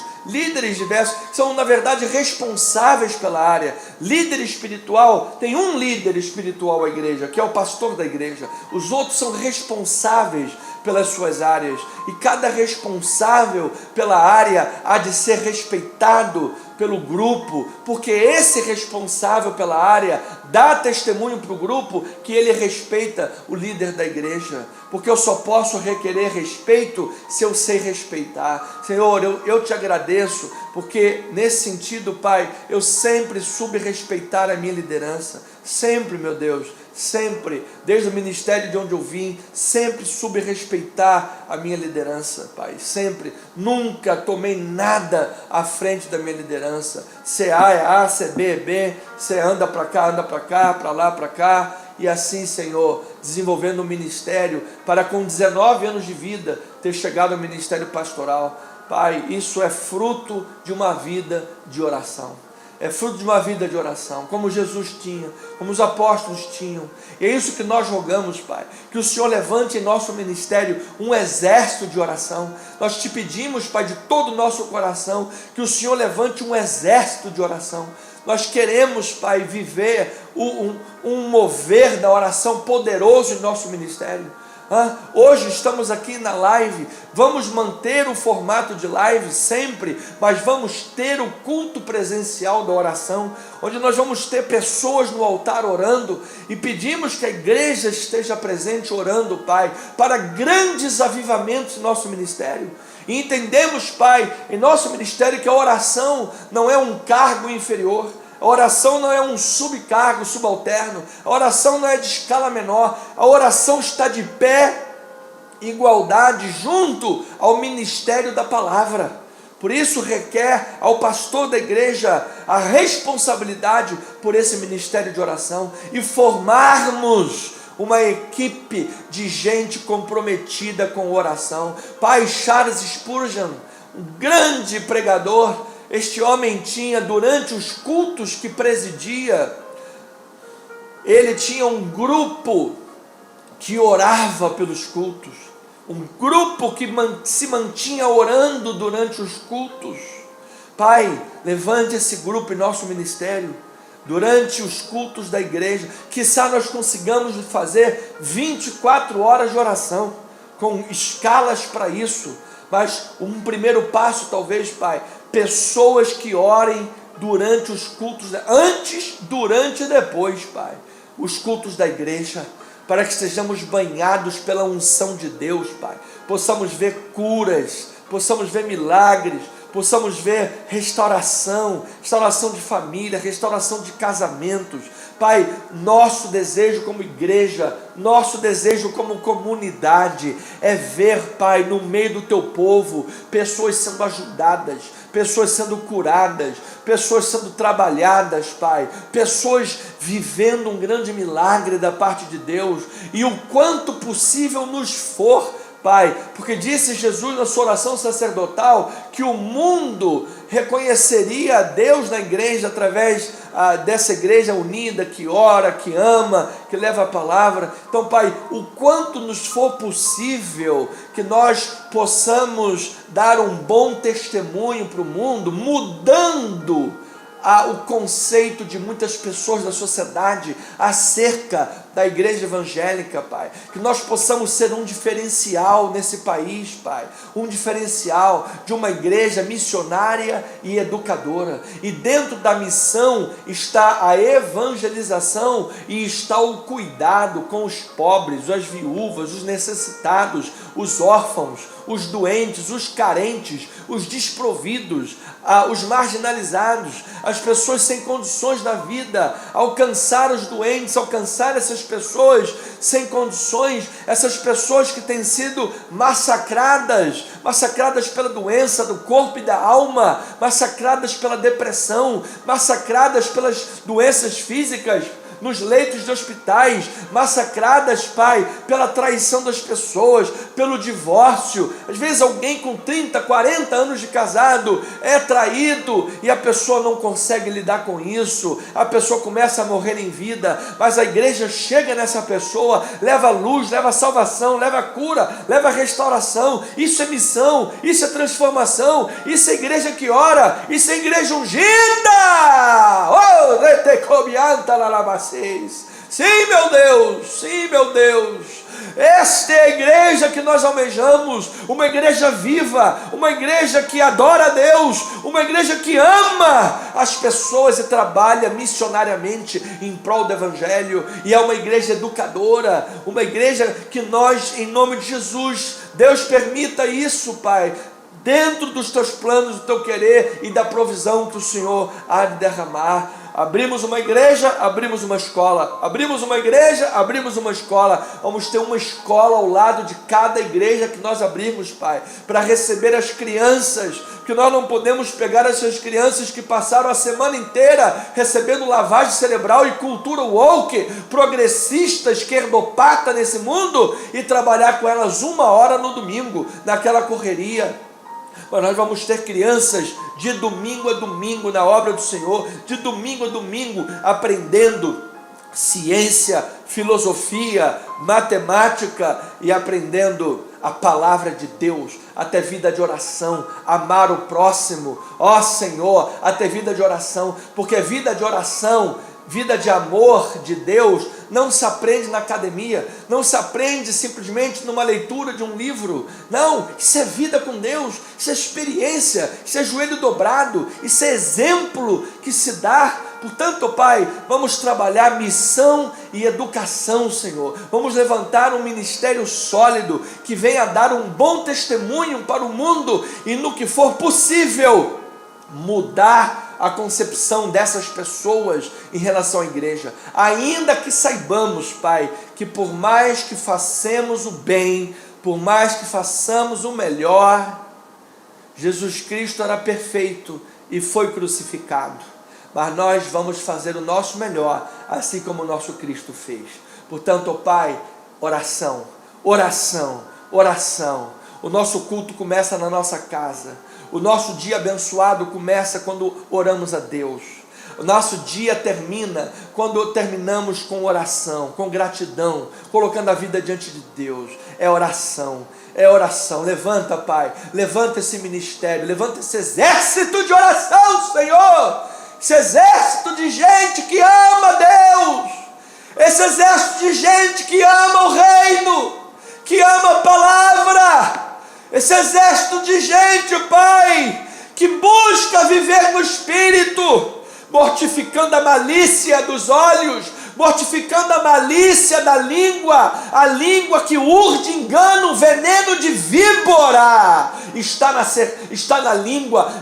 que são na verdade responsáveis pela área. Líder espiritual, tem um líder espiritual à igreja, que é o pastor da igreja. Os outros são responsáveis pelas suas áreas, e cada responsável pela área há de ser respeitado pelo grupo, porque esse responsável pela área dá testemunho para o grupo que ele respeita o líder da igreja, porque eu só posso requerer respeito se eu sei respeitar. Senhor, eu te agradeço, porque nesse sentido, Pai, eu sempre soube respeitar a minha liderança, sempre, meu Deus, sempre, desde o ministério de onde eu vim, sempre soube respeitar a minha liderança, Pai, sempre, nunca tomei nada à frente da minha liderança. Se A é A, se B é B, se anda para cá, para lá, para cá, e assim, Senhor, desenvolvendo um ministério, para com 19 anos de vida, ter chegado ao ministério pastoral. Pai, isso é fruto de uma vida de oração. É fruto de uma vida de oração, como Jesus tinha, como os apóstolos tinham. E é isso que nós rogamos, Pai, que o Senhor levante em nosso ministério um exército de oração. Nós te pedimos, Pai, de todo o nosso coração, que o Senhor levante um exército de oração. Nós queremos, Pai, viver um mover da oração poderoso em nosso ministério. Hoje estamos aqui na live, vamos manter o formato de live sempre, mas vamos ter o culto presencial da oração, onde nós vamos ter pessoas no altar orando, e pedimos que a igreja esteja presente orando, Pai, para grandes avivamentos em nosso ministério. E entendemos, Pai, em nosso ministério, que a oração não é um cargo inferior, a oração não é um subcargo, subalterno, a oração não é de escala menor, a oração está de pé, igualdade, junto ao ministério da palavra. Por isso requer ao pastor da igreja a responsabilidade por esse ministério de oração, e formarmos uma equipe de gente comprometida com oração. Pai, Charles Spurgeon, um grande pregador, este homem tinha, durante os cultos que presidia, ele tinha um grupo que orava pelos cultos, um grupo que se mantinha orando durante os cultos. Pai, levante esse grupo em nosso ministério, durante os cultos da igreja, quiçá nós consigamos fazer 24 horas de oração, com escalas para isso, mas um primeiro passo talvez, Pai, pessoas que orem durante os cultos, antes, durante e depois, Pai, os cultos da igreja, para que sejamos banhados pela unção de Deus, Pai, possamos ver curas, possamos ver milagres, possamos ver restauração de família, restauração de casamentos. Pai, nosso desejo como igreja, nosso desejo como comunidade é ver, Pai, no meio do teu povo, pessoas sendo ajudadas, pessoas sendo curadas, pessoas sendo trabalhadas, Pai, pessoas vivendo um grande milagre da parte de Deus, e o quanto possível nos for, Pai, porque disse Jesus na sua oração sacerdotal que o mundo reconheceria a Deus na igreja através dessa igreja unida, que ora, que ama, que leva a palavra. Então, Pai, o quanto nos for possível que nós possamos dar um bom testemunho para o mundo, mudando o conceito de muitas pessoas da sociedade acerca da igreja evangélica, Pai, que nós possamos ser um diferencial nesse país, Pai, um diferencial de uma igreja missionária e educadora, e dentro da missão está a evangelização e está o cuidado com os pobres, as viúvas, os necessitados, os órfãos, os doentes, os carentes, os desprovidos, os marginalizados, as pessoas sem condições na vida, alcançar os doentes, alcançar essas pessoas sem condições, essas pessoas que têm sido massacradas pela doença do corpo e da alma, massacradas pela depressão, massacradas pelas doenças físicas, nos leitos de hospitais, massacradas, Pai, pela traição das pessoas, pelo divórcio. Às vezes alguém com 30, 40 anos de casado é traído e a pessoa não consegue lidar com isso, a pessoa começa a morrer em vida, mas a igreja chega nessa pessoa, leva luz, leva salvação, leva cura, leva restauração. Isso é missão, isso é transformação, isso é igreja que ora, isso é igreja ungida. Oh, retecobianta lalabacês. Sim, meu Deus, sim, meu Deus. Esta é a igreja que nós almejamos, uma igreja viva, uma igreja que adora a Deus, uma igreja que ama as pessoas e trabalha missionariamente em prol do evangelho, e é uma igreja educadora, uma igreja que nós, em nome de Jesus, Deus permita isso, Pai, dentro dos teus planos, do teu querer e da provisão que o Senhor há de derramar. Abrimos uma igreja, abrimos uma escola. Abrimos uma igreja, abrimos uma escola. Vamos ter uma escola ao lado de cada igreja que nós abrimos, Pai, para receber as crianças, que nós não podemos pegar essas crianças que passaram a semana inteira recebendo lavagem cerebral e cultura woke, progressista, esquerdopata nesse mundo, e trabalhar com elas 1 hora no domingo, naquela correria. Mas nós vamos ter crianças de domingo a domingo na obra do Senhor, de domingo a domingo aprendendo ciência, filosofia, matemática e aprendendo a palavra de Deus, até vida de oração, amar o próximo, ó Senhor, até vida de oração, porque vida de oração, vida de amor de Deus, não se aprende na academia, não se aprende simplesmente numa leitura de um livro, não, isso é vida com Deus, isso é experiência, isso é joelho dobrado, isso é exemplo que se dá. Portanto, Pai, vamos trabalhar missão e educação, Senhor, vamos levantar um ministério sólido, que venha dar um bom testemunho para o mundo, e no que for possível, mudar a concepção dessas pessoas em relação à igreja, ainda que saibamos, Pai, que por mais que façamos o bem, por mais que façamos o melhor, Jesus Cristo era perfeito e foi crucificado, mas nós vamos fazer o nosso melhor, assim como o nosso Cristo fez. Portanto, Pai, oração, oração, oração. O nosso culto começa na nossa casa. O nosso dia abençoado começa quando oramos a Deus. O nosso dia termina quando terminamos com oração, com gratidão, colocando a vida diante de Deus. É oração, é oração. Levanta, Pai, levanta esse ministério, levanta esse exército de oração, Senhor. Esse exército de gente que ama Deus, esse exército de gente que ama o reino, que ama a palavra, esse exército de gente, Pai, que busca viver no Espírito, mortificando a malícia dos olhos, mortificando a malícia da língua, a língua que urde engano, veneno de víbora, está na língua,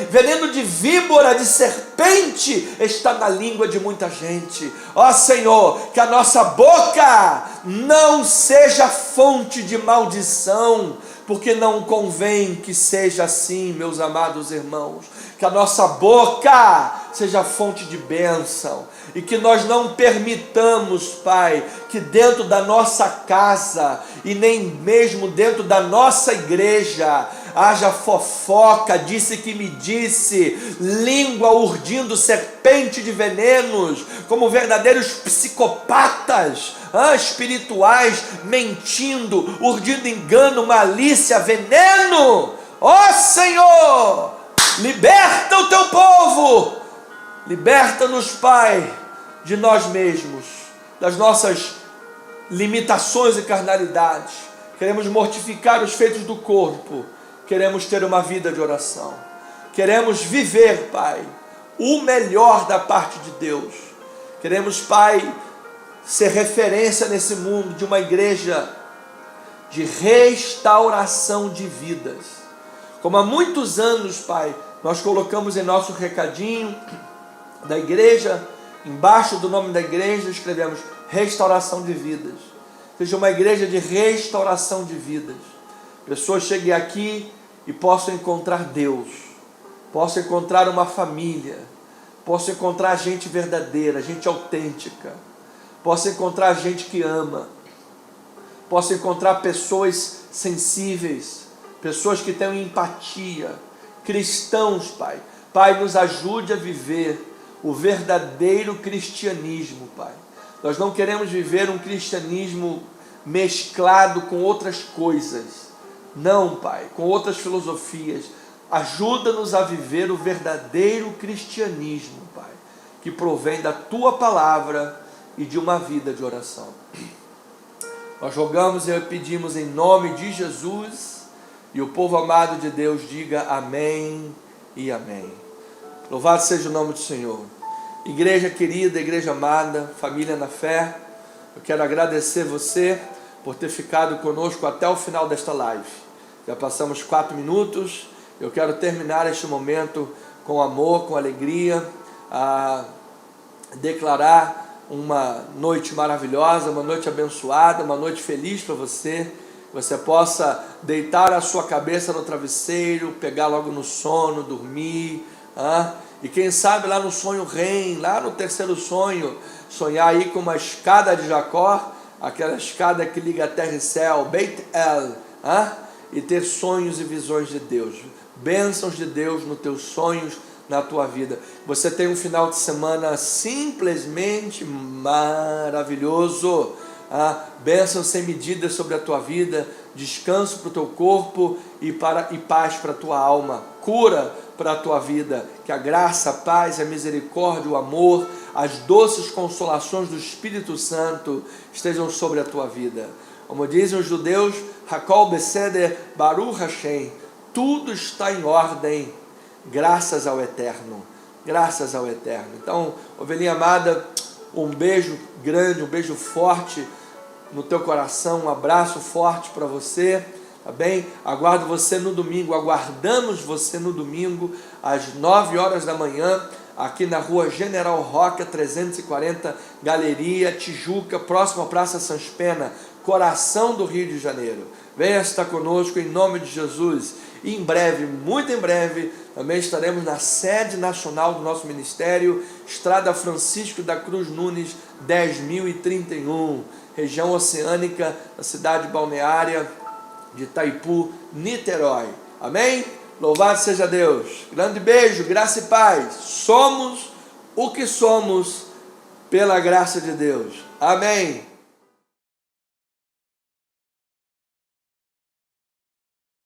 veneno de víbora, de serpente, está na língua de muita gente. Ó Senhor, que a nossa boca não seja fonte de maldição, porque não convém que seja assim, meus amados irmãos. Que a nossa boca seja fonte de bênção, e que nós não permitamos, Pai, que dentro da nossa casa, e nem mesmo dentro da nossa igreja, haja fofoca, disse que me disse, língua urdindo serpente de venenos, como verdadeiros psicopatas espirituais, mentindo, urdindo engano, malícia, veneno. Ó Senhor, liberta o teu povo, liberta-nos, Pai, de nós mesmos, das nossas limitações e carnalidades. Queremos mortificar os feitos do corpo, queremos ter uma vida de oração, queremos viver, Pai, o melhor da parte de Deus. Queremos, Pai, ser referência nesse mundo de uma igreja de restauração de vidas. Como há muitos anos, Pai, nós colocamos em nosso recadinho da igreja, embaixo do nome da igreja, escrevemos restauração de vidas. Seja uma igreja de restauração de vidas. Pessoas cheguem aqui e possam encontrar Deus, possam encontrar uma família, possam encontrar gente verdadeira, gente autêntica, possam encontrar gente que ama, possam encontrar pessoas sensíveis, pessoas que tenham empatia, cristãos, Pai. Pai, nos ajude a viver o verdadeiro cristianismo, Pai. Nós não queremos viver um cristianismo mesclado com outras coisas. Não, Pai, com outras filosofias. Ajuda-nos a viver o verdadeiro cristianismo, Pai, que provém da Tua palavra e de uma vida de oração. Nós rogamos e pedimos em nome de Jesus, e o povo amado de Deus diga amém e amém. Louvado seja o nome do Senhor. Igreja querida, igreja amada, família na fé, eu quero agradecer você por ter ficado conosco até o final desta live. Já passamos 4 minutos, eu quero terminar este momento com amor, com alegria, a declarar uma noite maravilhosa, uma noite abençoada, uma noite feliz para você. Você possa deitar a sua cabeça no travesseiro, pegar logo no sono, dormir, e quem sabe lá no sonho REM, lá no terceiro sonho, sonhar aí com uma escada de Jacó, aquela escada que liga a terra e céu, Beit El, e ter sonhos e visões de Deus, bênçãos de Deus nos teus sonhos, na tua vida. Você tem um final de semana simplesmente maravilhoso, bênçãos sem medida sobre a tua vida, descanso para o teu corpo e paz para a tua alma, cura para a tua vida. Que a graça, a paz, a misericórdia, o amor, as doces consolações do Espírito Santo estejam sobre a tua vida. Como dizem os judeus, Hakol Beseder Baruch Hashem, tudo está em ordem, graças ao Eterno, graças ao Eterno. Então, ovelhinha amada, um beijo grande, um beijo forte no teu coração, um abraço forte para você, tá bem? Aguardo você no domingo, aguardamos você no domingo, às 9 horas da manhã, aqui na rua General Roca, 340, Galeria, Tijuca, próximo à Praça Sans Pena, coração do Rio de Janeiro. Venha estar conosco em nome de Jesus. E em breve, muito em breve, também estaremos na sede nacional do nosso ministério, Estrada Francisco da Cruz Nunes, 10.031, região oceânica, da cidade balneária de Itaipu, Niterói. Amém? Louvado seja Deus. Grande beijo, graça e paz. Somos o que somos pela graça de Deus. Amém.